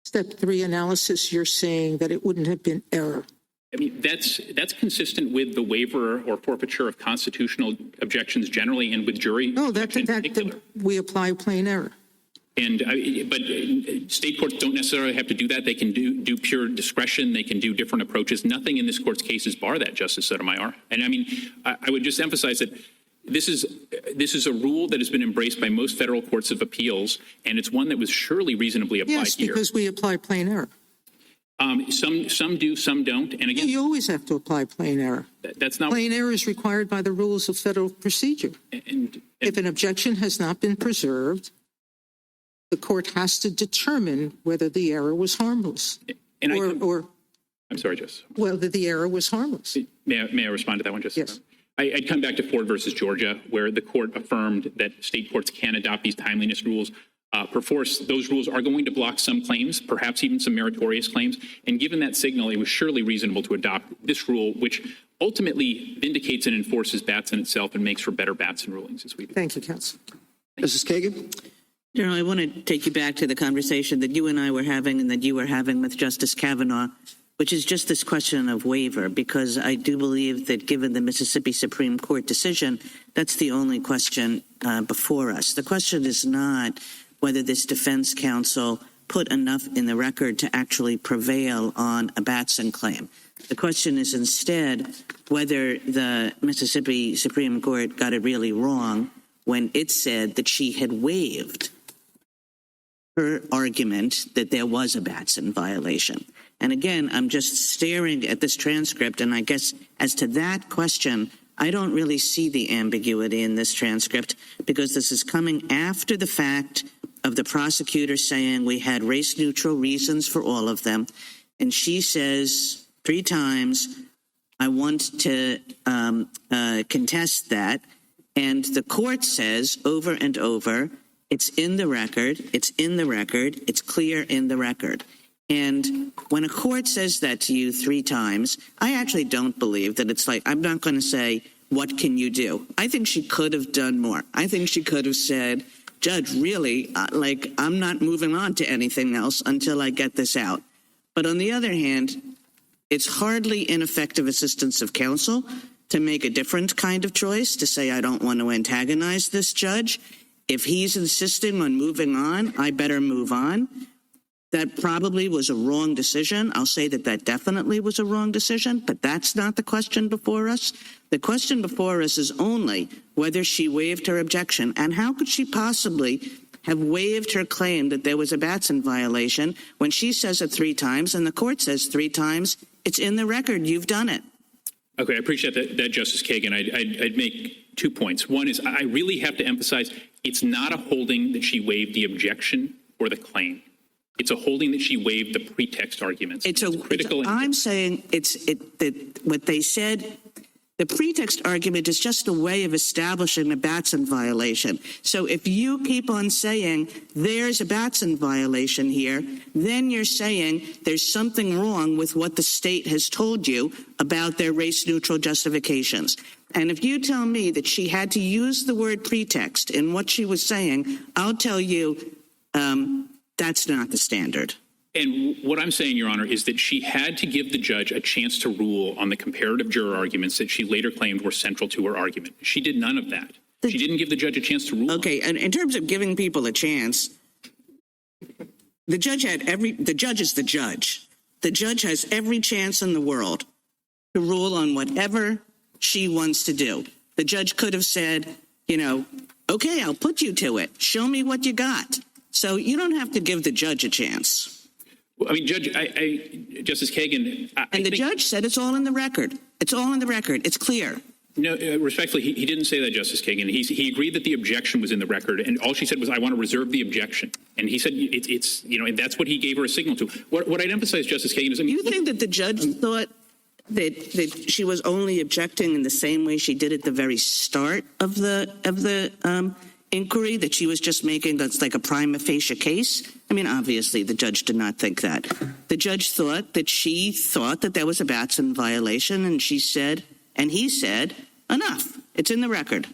step 3 analysis. You're saying that it wouldn't have been error. I mean, that's consistent with the waiver or forfeiture of constitutional objections generally, and with jury. No, that we apply plain error. And but state courts don't necessarily have to do that. They can do pure discretion. They can do different approaches. Nothing in this court's cases bar that, Justice Sotomayor. And I mean, I would just emphasize that this is a rule that has been embraced by most federal courts of appeals, and it's one that was surely reasonably applied here. Yes, because we apply plain error. Some do, some don't. And again, you always have to apply plain error. That's not plain error is required by the rules of federal procedure. And if an objection has not been preserved, the court has to determine whether the error was harmless. And I'm sorry, Justice. Whether the error was harmless. May I respond to that one, Justice? Yes. I'd come back to Ford versus Georgia, where the court affirmed that state courts can adopt these timeliness rules. Perforce, those rules are going to block some claims, perhaps even some meritorious claims. And given that signal, it was surely reasonable to adopt this rule, which ultimately vindicates and enforces Batson itself and makes for better Batson rulings. As we do. Thank you, counsel. Justice Kagan? General, I want to take you back to the conversation that you and I were having and that you were having with Justice Kavanaugh, which is just this question of waiver, because I do believe that given the Mississippi Supreme Court decision, that's the only question before us. The question is not whether this defense counsel put enough in the record to actually prevail on a Batson claim. The question is instead whether the Mississippi Supreme Court got it really wrong when it said that she had waived her argument that there was a Batson violation. And again, I'm just staring at this transcript, and I guess as to that question, I don't really see the ambiguity in this transcript, because this is coming after the fact of the prosecutor saying we had race-neutral reasons for all of them. And she says 3 times, I want to contest that. And the court says over and over, it's in the record, it's in the record, it's clear in the record. And when a court says that to you 3 times, I actually don't believe that it's like, I'm not going to say, what can you do? I think she could have done more. I think she could have said, Judge, really, I'm not moving on to anything else until I get this out. But on the other hand, it's hardly ineffective assistance of counsel to make a different kind of choice, to say, I don't want to antagonize this judge. If he's insisting on moving on, I better move on. That probably was a wrong decision. I'll say that that definitely was a wrong decision, but that's not the question before us. The question before us is only whether she waived her objection. And how could she possibly have waived her claim that there was a Batson violation when she says it 3 times and the court says 3 times, it's in the record, you've done it. Okay, I appreciate that, Justice Kagan. I'd make 2 points. One is I really have to emphasize it's not a holding that she waived the objection or the claim. It's a holding that she waived the pretext arguments. I'm saying that what they said, the pretext argument is just a way of establishing a Batson violation. So if you keep on saying there's a Batson violation here, then you're saying there's something wrong with what the state has told you about their race-neutral justifications. And if you tell me that she had to use the word pretext in what she was saying, I'll tell you that's not the standard. And what I'm saying, Your Honor, is that she had to give the judge a chance to rule on the comparative juror arguments that she later claimed were central to her argument. She did none of that. She didn't give the judge a chance to rule. Okay, and in terms of giving people a chance, the judge is the judge. The judge has every chance in the world to rule on whatever she wants to do. The judge could have said, okay, I'll put you to it. Show me what you got. So you don't have to give the judge a chance. Well, I mean, Judge, Justice Kagan. The judge said it's all in the record. It's all in the record. It's clear. No, respectfully, he didn't say that, Justice Kagan. He agreed that the objection was in the record, and all she said was, I want to reserve the objection. And he said it's and that's what he gave her a signal to. What I'd emphasize, Justice Kagan, is... You think that the judge thought that she was only objecting in the same way she did at the very start of the inquiry that she was just making that's like a prima facie case? I mean, obviously, the judge did not think that. The judge thought that she thought that there was a Batson violation, and she said, and he said, enough. It's in the record.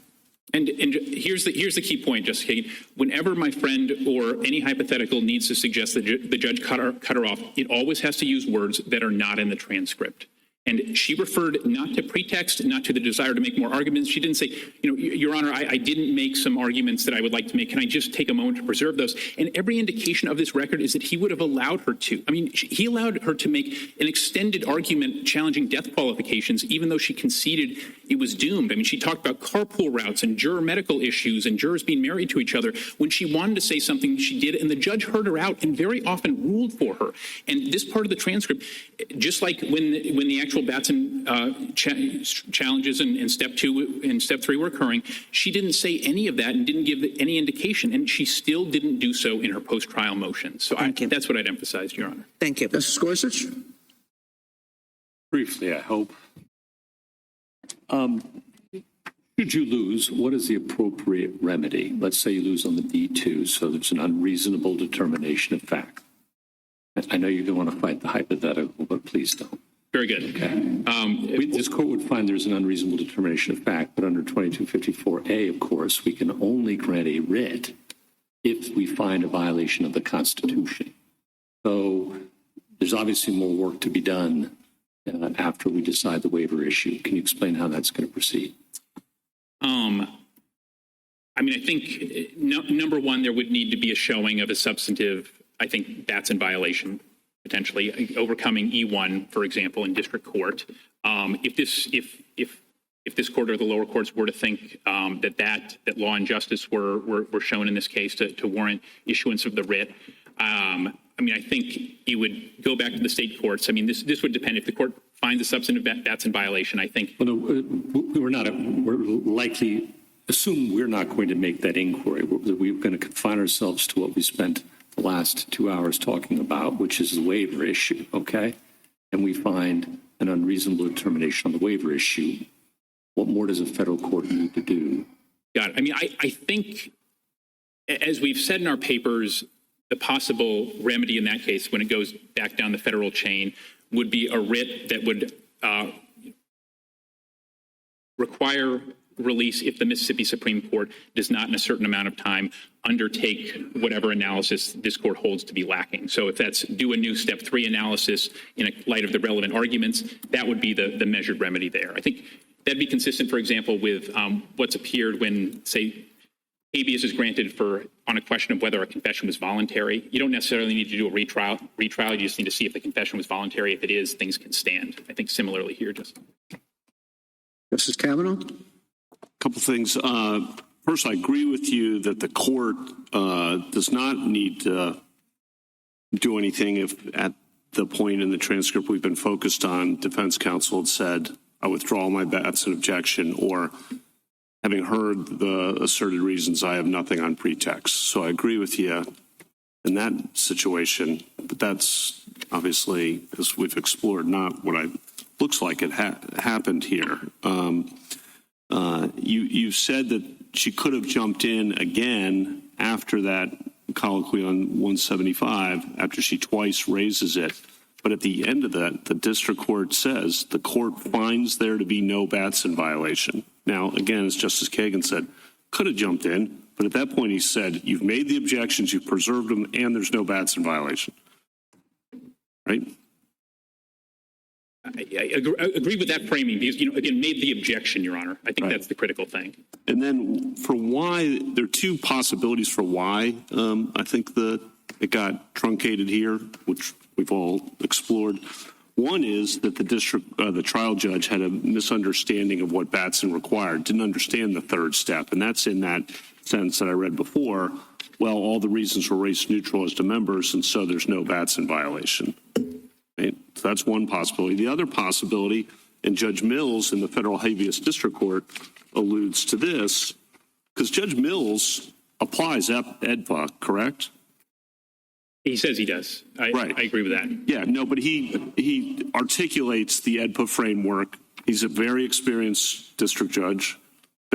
And here's the key point, Justice Kagan. Whenever my friend or any hypothetical needs to suggest that the judge cut her off, it always has to use words that are not in the transcript. And she referred not to pretext, not to the desire to make more arguments. She didn't say, Your Honor, I didn't make some arguments that I would like to make. Can I just take a moment to preserve those? And every indication of this record is that he would have allowed her to. I mean, he allowed her to make an extended argument challenging death qualifications, even though she conceded it was doomed. I mean, she talked about carpool routes and juror medical issues and jurors being married to each other. When she wanted to say something, she did, and the judge heard her out and very often ruled for her. And this part of the transcript, just like when the actual Batson challenges in Step 2 and Step 3 were occurring, she didn't say any of that and didn't give any indication, and she still didn't do so in her post-trial motion. So that's what I'd emphasize, Your Honor. Thank you. Justice Gorsuch? Briefly, I hope. Should you lose, what is the appropriate remedy? Let's say you lose on the D2, so there's an unreasonable determination of fact. I know you don't want to fight the hypothetical, but please don't. Very good. Okay. This court would find there's an unreasonable determination of fact, but under 2254A, of course, we can only grant a writ if we find a violation of the Constitution. So there's obviously more work to be done after we decide the waiver issue. Can you explain how that's going to proceed? I mean, I think number one, there would need to be a showing of a substantive, I think, Batson violation, potentially overcoming E1, for example, in district court. If this court or the lower courts were to think that law and justice were shown in this case to warrant issuance of the writ, I mean, I think it would go back to the state courts. I mean, this would depend if the court finds a substantive Batson violation. I think. Well, no, we're likely assume we're not going to make that inquiry. We're going to confine ourselves to what we spent the last 2 hours talking about, which is the waiver issue. Okay, and we find an unreasonable determination on the waiver issue. What more does a federal court need to do? Got it. I mean, I think, as we've said in our papers, the possible remedy in that case, when it goes back down the federal chain, would be a writ that would require release if the Mississippi Supreme Court does not in a certain amount of time undertake whatever analysis this court holds to be lacking. So if that's do a new Step 3 analysis in light of the relevant arguments, that would be the measured remedy there. I think that'd be consistent, for example, with what's appeared when, say, habeas is granted on a question of whether a confession was voluntary. You don't necessarily need to do a retrial. You just need to see if the confession was voluntary. If it is, things can stand. I think similarly here, Justice Kavanaugh? A couple things. First, I agree with you that the court does not need to do anything if at the point in the transcript we've been focused on, defense counsel had said, I withdraw my Batson objection, or having heard the asserted reasons, I have nothing on pretext. So I agree with you in that situation, but that's obviously, as we've explored, not what looks like it happened here. You said that she could have jumped in again after that colloquy on 175, after she twice raises it. But at the end of that, the district court says the court finds there to be no Batson violation. Now, again, as Justice Kagan said, could have jumped in, but at that point he said, you've made the objections, you've preserved them, and there's no Batson violation. Right? I agree with that framing because, again, made the objection, Your Honor. I think that's the critical thing. And then for why, there are two possibilities for why I think it got truncated here, which we've all explored. One is that the trial judge had a misunderstanding of what Batson required, didn't understand the third step, and that's in that sentence that I read before. Well, all the reasons were race neutral as to members, and so there's no Batson violation. Right? So that's one possibility. The other possibility, and Judge Mills in the federal habeas district court alludes to this, because Judge Mills applies AEDPA, correct? He says he does. I agree with that. Yeah, no, but he articulates the AEDPA framework. He's a very experienced district judge,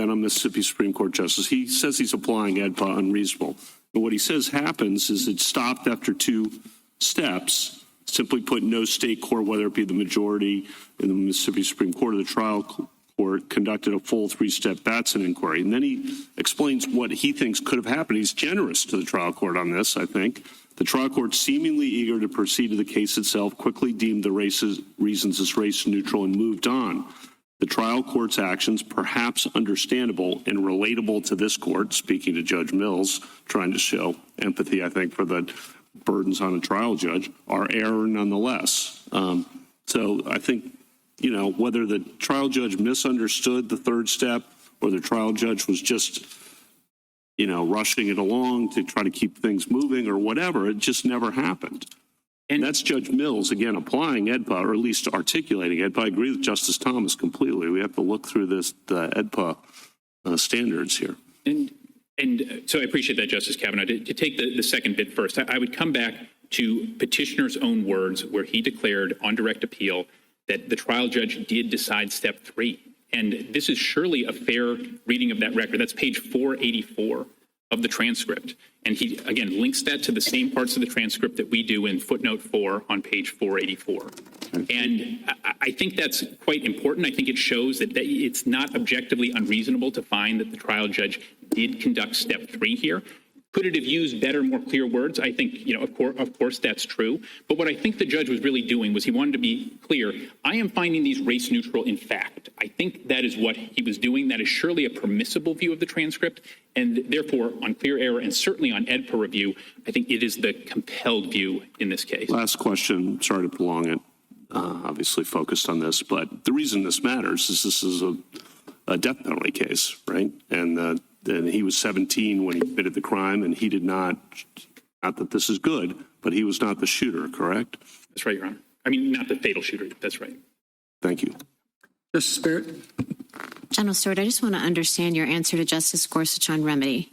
then a Mississippi Supreme Court justice. He says he's applying AEDPA unreasonable. But what he says happens is it stopped after 2 steps, simply put, no state court, whether it be the majority in the Mississippi Supreme Court or the trial court, conducted a full 3-step Batson inquiry. And then he explains what he thinks could have happened. He's generous to the trial court on this, I think. The trial court, seemingly eager to proceed to the case itself, quickly deemed the reasons as race neutral and moved on. The trial court's actions, perhaps understandable and relatable to this court, speaking to Judge Mills, trying to show empathy, I think, for the burdens on a trial judge, are error nonetheless. So I think, whether the trial judge misunderstood the 3rd step or the trial judge was just, rushing it along to try to keep things moving or whatever, it just never happened. And that's Judge Mills, again, applying AEDPA, or at least articulating AEDPA. I agree with Justice Thomas completely. We have to look through the AEDPA standards here. And so I appreciate that, Justice Kavanaugh. To take the second bit first, I would come back to Petitioner's own words where he declared on direct appeal that the trial judge did decide step 3. And this is surely a fair reading of that record. That's page 484 of the transcript. And he, again, links that to the same parts of the transcript that we do in footnote 4 on page 484. And I think that's quite important. I think it shows that it's not objectively unreasonable to find that the trial judge did conduct step 3 here. Could it have used better, more clear words? I think, of course that's true. But what I think the judge was really doing was he wanted to be clear. I am finding these race neutral in fact. I think that is what he was doing. That is surely a permissible view of the transcript. And therefore, on clear error and certainly on AEDPA review, I think it is the compelled view in this case. Last question. Sorry to prolong it. Obviously focused on this. But the reason this matters is this is a death penalty case, right? And he was 17 when he committed the crime, and he did not that this is good, but he was not the shooter, correct? That's right, Your Honor. I mean, not the fatal shooter. That's right. Thank you. Justice Barrett? General Stewart, I just want to understand your answer to Justice Gorsuch on remedy.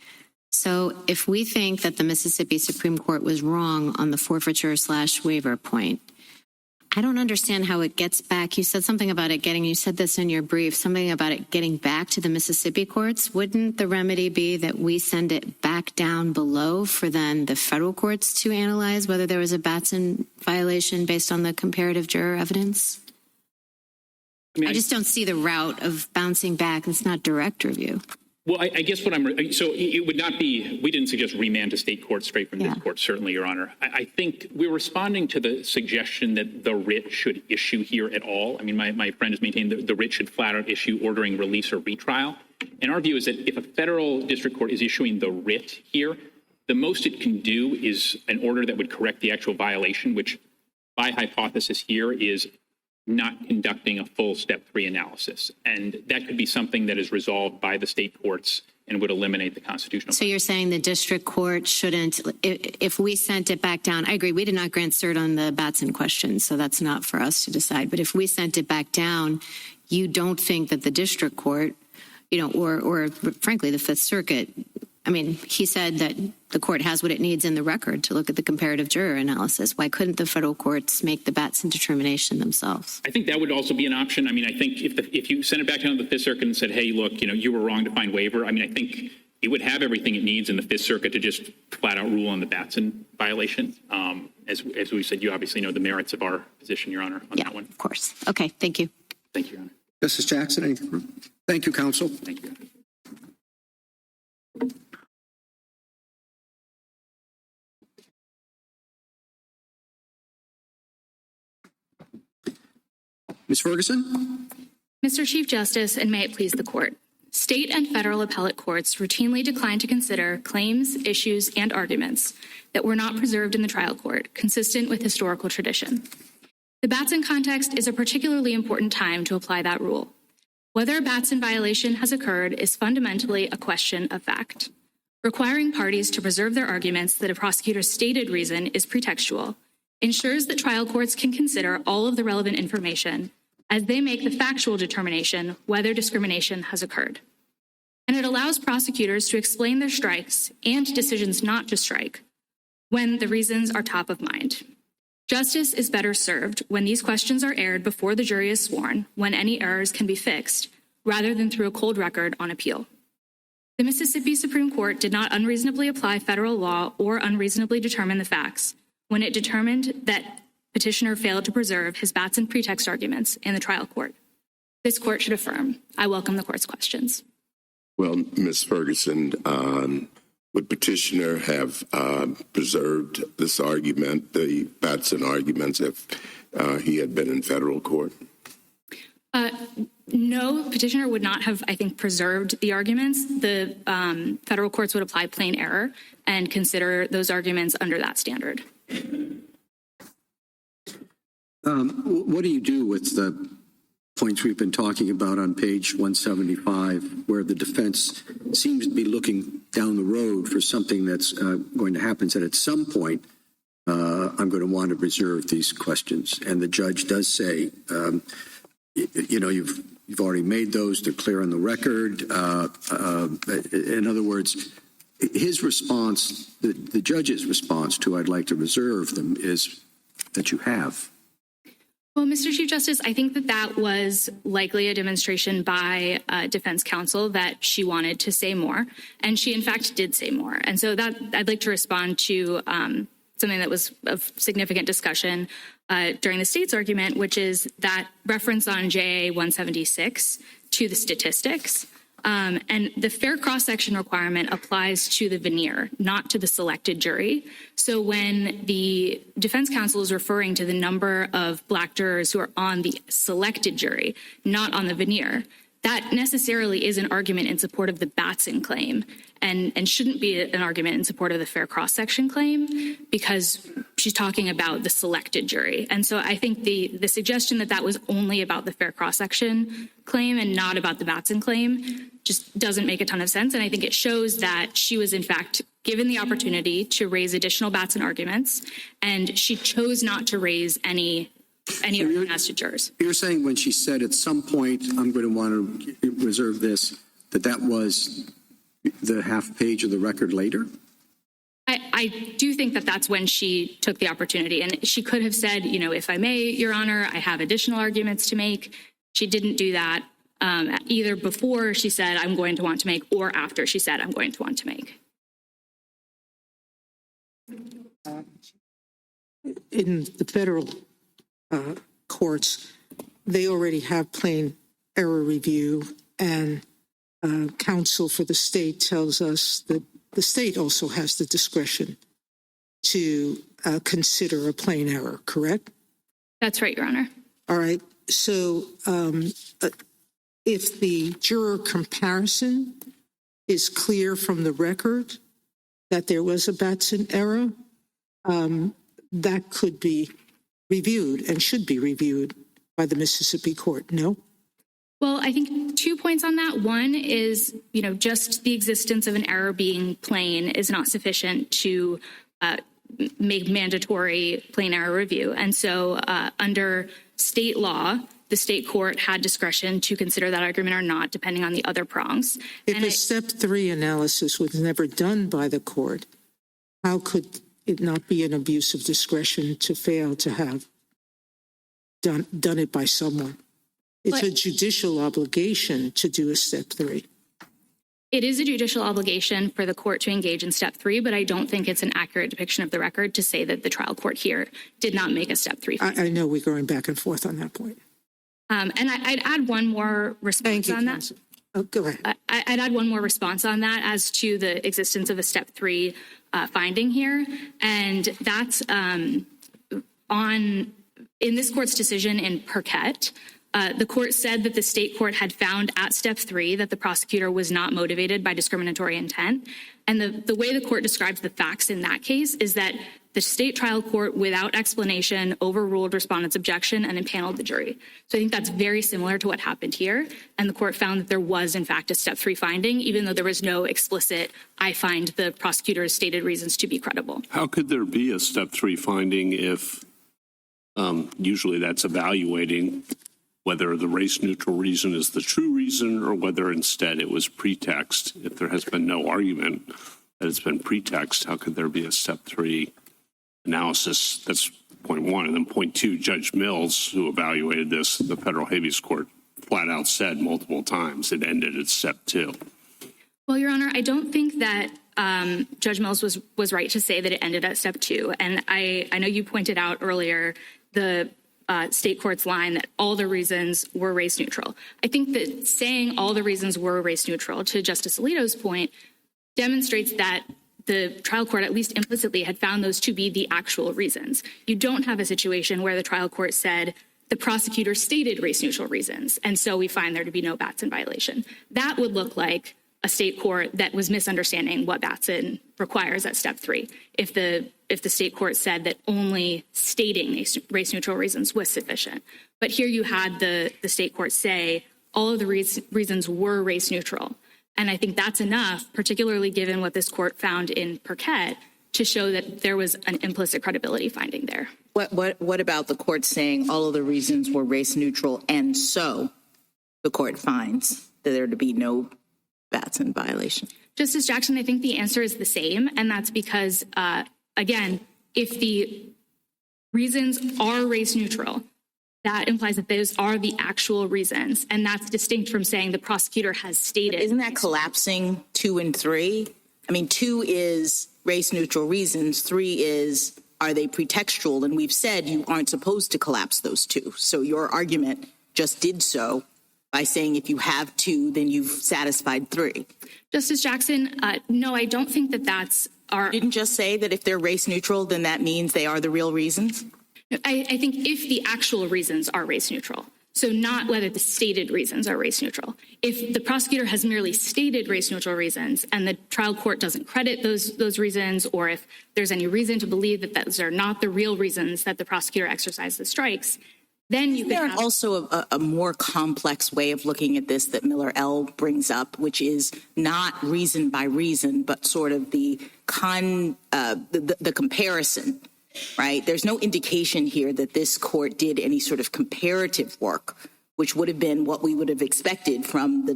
So if we think that the Mississippi Supreme Court was wrong on the forfeiture/waiver point, I don't understand how it gets back. You said something about it you said this in your brief, something about it getting back to the Mississippi courts. Wouldn't the remedy be that we send it back down below for then the federal courts to analyze whether there was a Batson violation based on the comparative juror evidence? I just don't see the route of bouncing back. It's not direct review. Well, I guess so it would not be, we didn't suggest remand to state court straight from this court, certainly, Your Honor. I think we're responding to the suggestion that the writ should issue here at all. I mean, my friend has maintained that the writ should flat out issue ordering release or retrial. And our view is that if a federal district court is issuing the writ here, the most it can do is an order that would correct the actual violation, which by hypothesis here is not conducting a full step 3 analysis. And that could be something that is resolved by the state courts and would eliminate the constitutional. So you're saying the district court shouldn't, if we sent it back down, I agree, we did not grant cert on the Batson question, so that's not for us to decide. But if we sent it back down, you don't think that the district court, or frankly, the Fifth Circuit, I mean, he said that the court has what it needs in the record to look at the comparative juror analysis. Why couldn't the federal courts make the Batson determination themselves? I think that would also be an option. I mean, I think if you sent it back down to the Fifth Circuit and said, hey, look, you were wrong to find waiver, I mean, I think it would have everything it needs in the Fifth Circuit to just flat out rule on the Batson violation. As we said, you obviously know the merits of our position, Your Honor, on that one. Of course. Okay, thank you. Thank you, Your Honor. Justice Jackson, anything? Thank you, counsel. Thank you, Your Honor. Ms. Ferguson? Mr. Chief Justice, and may it please the court. State and federal appellate courts routinely decline to consider claims, issues, and arguments that were not preserved in the trial court, consistent with historical tradition. The Batson context is a particularly important time to apply that rule. Whether a Batson violation has occurred is fundamentally a question of fact. Requiring parties to preserve their arguments that a prosecutor's stated reason is pretextual ensures that trial courts can consider all of the relevant information as they make the factual determination whether discrimination has occurred. And it allows prosecutors to explain their strikes and decisions not to strike when the reasons are top of mind. Justice is better served when these questions are aired before the jury is sworn, when any errors can be fixed, rather than through a cold record on appeal. The Mississippi Supreme Court did not unreasonably apply federal law or unreasonably determine the facts when it determined that petitioner failed to preserve his Batson pretext arguments in the trial court. This court should affirm. I welcome the court's questions. Well, Ms. Ferguson, would petitioner have preserved this argument, the Batson arguments, if he had been in federal court? No, petitioner would not have, I think, preserved the arguments. The federal courts would apply plain error and consider those arguments under that standard. What do you do with the points we've been talking about on page 175, where the defense seems to be looking down the road for something that's going to happen, said at some point, I'm going to want to reserve these questions. And the judge does say, you've already made those, they're clear on the record. In other words, his response, the judge's response to I'd like to reserve them is that you have. Well, Mr. Chief Justice, I think that was likely a demonstration by defense counsel that she wanted to say more, and she in fact did say more. And so that I'd like to respond to something that was of significant discussion during the state's argument, which is that reference on JA 176 to the statistics. And the fair cross-section requirement applies to the veneer, not to the selected jury. So when the defense counsel is referring to the number of Black jurors who are on the selected jury, not on the veneer, that necessarily is an argument in support of the Batson claim and shouldn't be an argument in support of the fair cross-section claim because she's talking about the selected jury. And so I think the suggestion that that was only about the fair cross-section claim and not about the Batson claim just doesn't make a ton of sense. And I think it shows that she was in fact given the opportunity to raise additional Batson arguments, and she chose not to raise any argument as to jurors. You're saying when she said at some point I'm going to want to reserve this, that was the half page of the record later? I do think that that's when she took the opportunity. And she could have said, if I may, Your Honor, I have additional arguments to make. She didn't do that either before she said I'm going to want to make or after she said I'm going to want to make. In the federal courts, they already have plain error review, and counsel for the state tells us that the state also has the discretion to consider a plain error, correct? That's right, Your Honor. All right. So if the juror comparison is clear from the record that there was a Batson error, that could be reviewed and should be reviewed by the Mississippi court, no? Well, I think 2 points on that. One is, just the existence of an error being plain is not sufficient to make mandatory plain error review. And so under state law, the state court had discretion to consider that argument or not, depending on the other prongs. If a step 3 analysis was never done by the court, how could it not be an abuse of discretion to fail to have done it by someone? It's a judicial obligation to do a step 3. It is a judicial obligation for the court to engage in step 3, but I don't think it's an accurate depiction of the record to say that the trial court here did not make a step 3. I know we're going back and forth on that point. And I'd add one more response on that. Oh, go ahead. I'd add one more response on that as to the existence of a step 3 finding here. And that's in this court's decision in Perkovich. The court said that the state court had found at step 3 that the prosecutor was not motivated by discriminatory intent. And the way the court describes the facts in that case is that the state trial court, without explanation, overruled respondent's objection and impaneled the jury. So I think that's very similar to what happened here. And the court found that there was, in fact, a step 3 finding, even though there was no explicit, I find the prosecutor's stated reasons to be credible. How could there be a step 3 finding if usually that's evaluating whether the race-neutral reason is the true reason or whether instead it was pretext? If there has been no argument that it's been pretext, how could there be a step 3 analysis? That's point 1. And then point 2, Judge Mills, who evaluated this, the federal habeas court, flat out said multiple times it ended at step 2. Well, Your Honor, I don't think that Judge Mills was right to say that it ended at step 2. And I know you pointed out earlier the state court's line that all the reasons were race neutral. I think that saying all the reasons were race neutral, to Justice Alito's point, demonstrates that the trial court, at least implicitly, had found those to be the actual reasons. You don't have a situation where the trial court said the prosecutor stated race neutral reasons, and so we find there to be no Batson violation. That would look like a state court that was misunderstanding what Batson requires at step 3. If the state court said that only stating race neutral reasons was sufficient. But here you had the state court say all of the reasons were race neutral. And I think that's enough, particularly given what this court found in Perkovich, to show that there was an implicit credibility finding there. What about the court saying all of the reasons were race neutral, and so the court finds that there to be no Batson violation? Justice Jackson, I think the answer is the same, and that's because, again, if the reasons are race neutral, that implies that those are the actual reasons, and that's distinct from saying the prosecutor has stated. But isn't that collapsing 2 and 3? I mean, 2 is race neutral reasons, 3 is are they pretextual? And we've said you aren't supposed to collapse those 2. So your argument just did so by saying if you have 2, then you've satisfied 3. Justice Jackson, no, I don't think that that's our. You didn't just say that if they're race neutral, then that means they are the real reasons? I think if the actual reasons are race neutral, so not whether the stated reasons are race neutral. If the prosecutor has merely stated race neutral reasons and the trial court doesn't credit those reasons, or if there's any reason to believe that those are not the real reasons that the prosecutor exercised the strikes, then you could have. There's also a more complex way of looking at this that Miller L. brings up, which is not reason by reason, but sort of the comparison. Right. There's no indication here that this court did any sort of comparative work, which would have been what we would have expected from the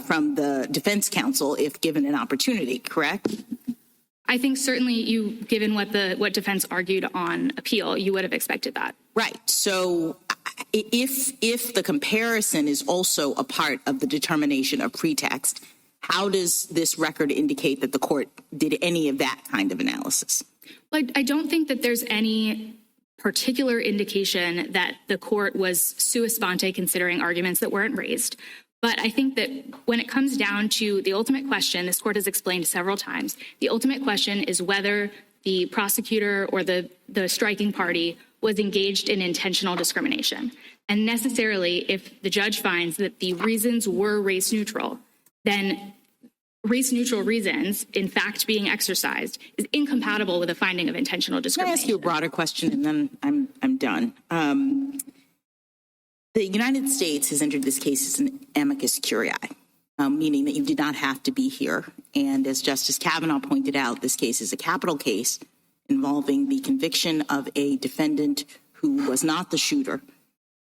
from the defense counsel if given an opportunity. Correct? I think certainly given what defense argued on appeal, you would have expected that. Right. So if the comparison is also a part of the determination of pretext, how does this record indicate that the court did any of that kind of analysis? I don't think that there's any particular indication that the court was sua sponte considering arguments that weren't raised. But I think that when it comes down to the ultimate question, this court has explained several times, the ultimate question is whether the prosecutor or the striking party was engaged in intentional discrimination. And necessarily, if the judge finds that the reasons were race neutral, then race neutral reasons, in fact, being exercised is incompatible with a finding of intentional discrimination. Can I ask you a broader question, and then I'm done? The United States has entered this case as an amicus curiae, meaning that you did not have to be here. And as Justice Kavanaugh pointed out, this case is a capital case involving the conviction of a defendant who was not the shooter,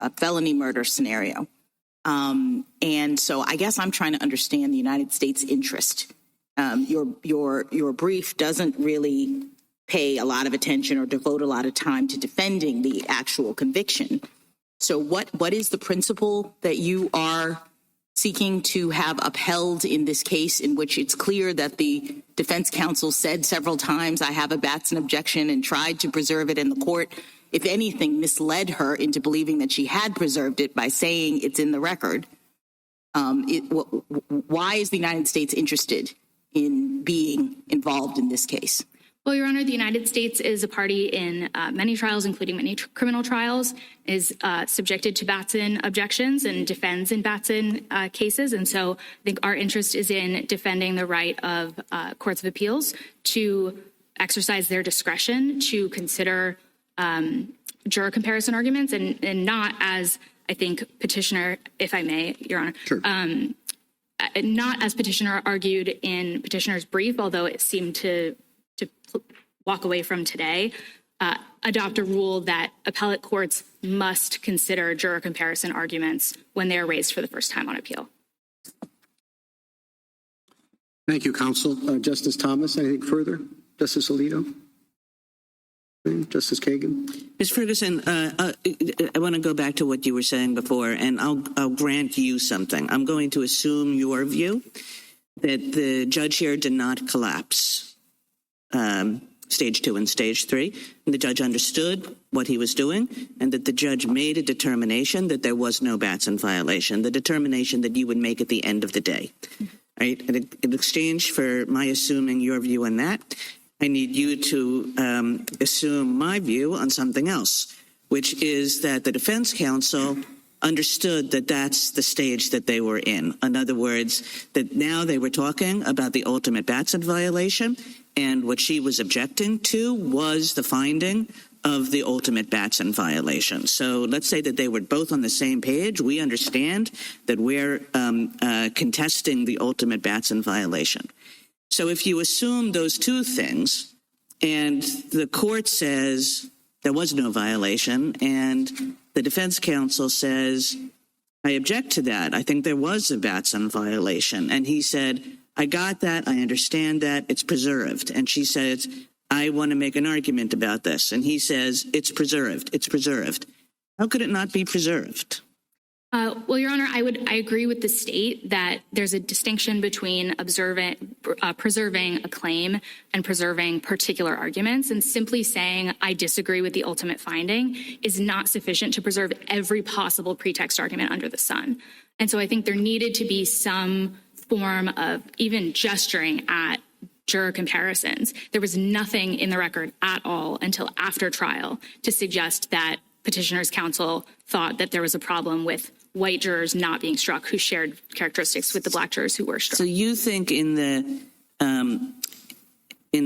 a felony murder scenario. And so I guess I'm trying to understand the United States' interest. Your brief doesn't really pay a lot of attention or devote a lot of time to defending the actual conviction. So what is the principle that you are seeking to have upheld in this case, in which it's clear that the defense counsel said several times, I have a Batson objection, and tried to preserve it in the court, if anything, misled her into believing that she had preserved it by saying it's in the record? Why is the United States interested in being involved in this case? Well, Your Honor, the United States is a party in many trials, including many criminal trials, is subjected to Batson objections and defends in Batson cases. And so I think our interest is in defending the right of courts of appeals to exercise their discretion to consider juror comparison arguments and not, as I think petitioner, if I may, Your Honor, sure. Not as petitioner argued in petitioner's brief, although it seemed to walk away from today, adopt a rule that appellate courts must consider juror comparison arguments when they are raised for the first time on appeal. Thank you, counsel. Justice Thomas, anything further? Justice Alito? Justice Kagan? Ms. Ferguson, I want to go back to what you were saying before, and I'll grant you something. I'm going to assume your view that the judge here did not collapse stage 2 and stage 3, and the judge understood what he was doing, and that the judge made a determination that there was no Batson violation, the determination that you would make at the end of the day. Right? And in exchange for my assuming your view on that, I need you to assume my view on something else, which is that the defense counsel understood that that's the stage that they were in. In other words, that now they were talking about the ultimate Batson violation, and what she was objecting to was the finding of the ultimate Batson violation. So let's say that they were both on the same page. We understand that we're contesting the ultimate Batson violation. So if you assume those two things, and the court says there was no violation, and the defense counsel says, I object to that. I think there was a Batson violation. And he said, I got that. I understand that. It's preserved. And she says, I want to make an argument about this. And he says, it's preserved. It's preserved. How could it not be preserved? Well, Your Honor, I agree with the state that there's a distinction between preserving a claim and preserving particular arguments, and simply saying I disagree with the ultimate finding is not sufficient to preserve every possible pretext argument under the sun. And so I think there needed to be some form of even gesturing at juror comparisons. There was nothing in the record at all until after trial to suggest that petitioner's counsel thought that there was a problem with white jurors not being struck who shared characteristics with the black jurors who were struck. So you think in the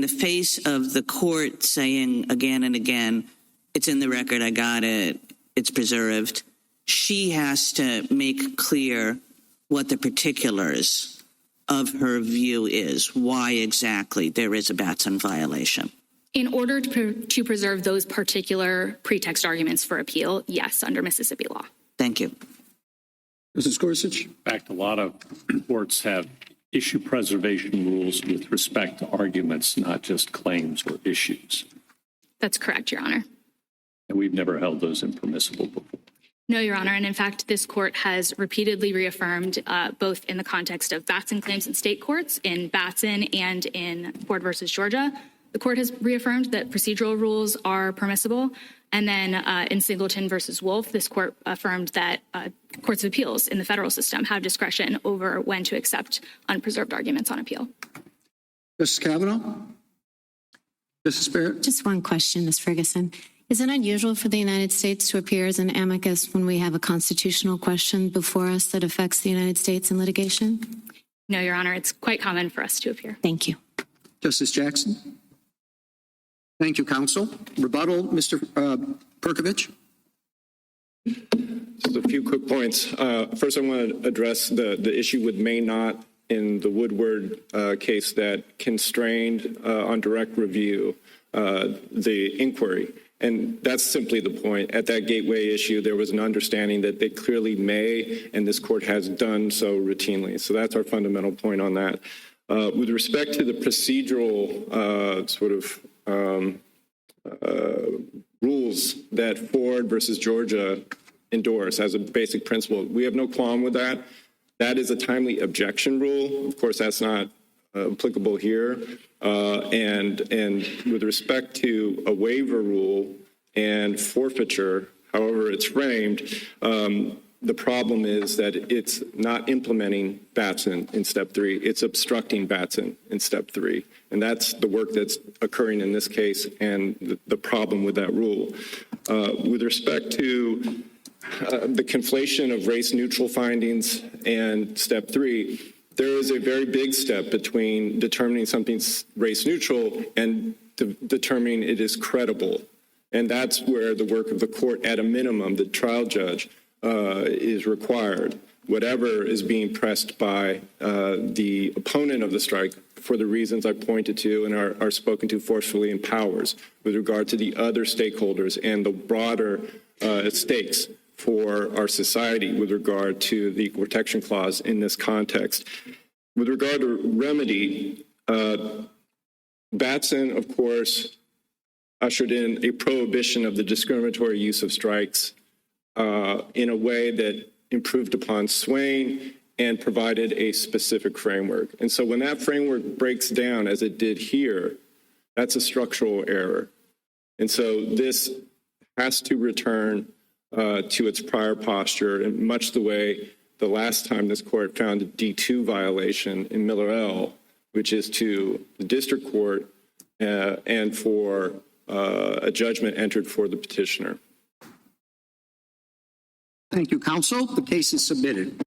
face of the court saying again and again, it's in the record, I got it, it's preserved, she has to make clear what the particulars of her view is, why exactly there is a Batson violation. In order to preserve those particular pretext arguments for appeal, yes, under Mississippi law. Thank you. Mrs. Gorsuch? In fact, a lot of courts have issue preservation rules with respect to arguments, not just claims or issues. That's correct, Your Honor. And we've never held those impermissible before. No, Your Honor. And in fact, this court has repeatedly reaffirmed, both in the context of Batson claims in state courts, in Batson and in Ford versus Georgia, the court has reaffirmed that procedural rules are permissible. And then in Singleton versus Wolf, this court affirmed that courts of appeals in the federal system have discretion over when to accept unpreserved arguments on appeal. Justice Kavanaugh? Justice Barrett? Just one question, Ms. Ferguson. Is it unusual for the United States to appear as an amicus when we have a constitutional question before us that affects the United States in litigation? No, Your Honor. It's quite common for us to appear. Thank you. Justice Jackson? Thank you, counsel. Rebuttal, Mr. Perkovich? Just a few quick points. First, I want to address the issue with may not in the Woodward case that constrained on direct review the inquiry. And that's simply the point. At that gateway issue, there was an understanding that they clearly may, and this court has done so routinely. So that's our fundamental point on that. With respect to the procedural rules that Ford versus Georgia endorse as a basic principle, we have no qualm with that. That is a timely objection rule. Of course, that's not applicable here. And with respect to a waiver rule and forfeiture, however it's framed, the problem is that it's not implementing Batson in Step 3. It's obstructing Batson in Step 3. And that's the work that's occurring in this case and the problem with that rule. With respect to the conflation of race-neutral findings and Step 3, there is a very big step between determining something's race-neutral and determining it is credible. And that's where the work of the court, at a minimum, the trial judge, is required. Whatever is being pressed by the opponent of the strike, for the reasons I pointed to and are spoken to forcefully in Powers, with regard to the other stakeholders and the broader stakes for our society with regard to the Equal Protection Clause in this context. With regard to remedy, Batson, of course, ushered in a prohibition of the discriminatory use of strikes in a way that improved upon Swain and provided a specific framework. And so when that framework breaks down, as it did here, that's a structural error. And so this has to return to its prior posture, in much the way the last time this court found a D2 violation in Miller L., which is to the district court and for a judgment entered for the petitioner. Thank you, counsel. The case is submitted.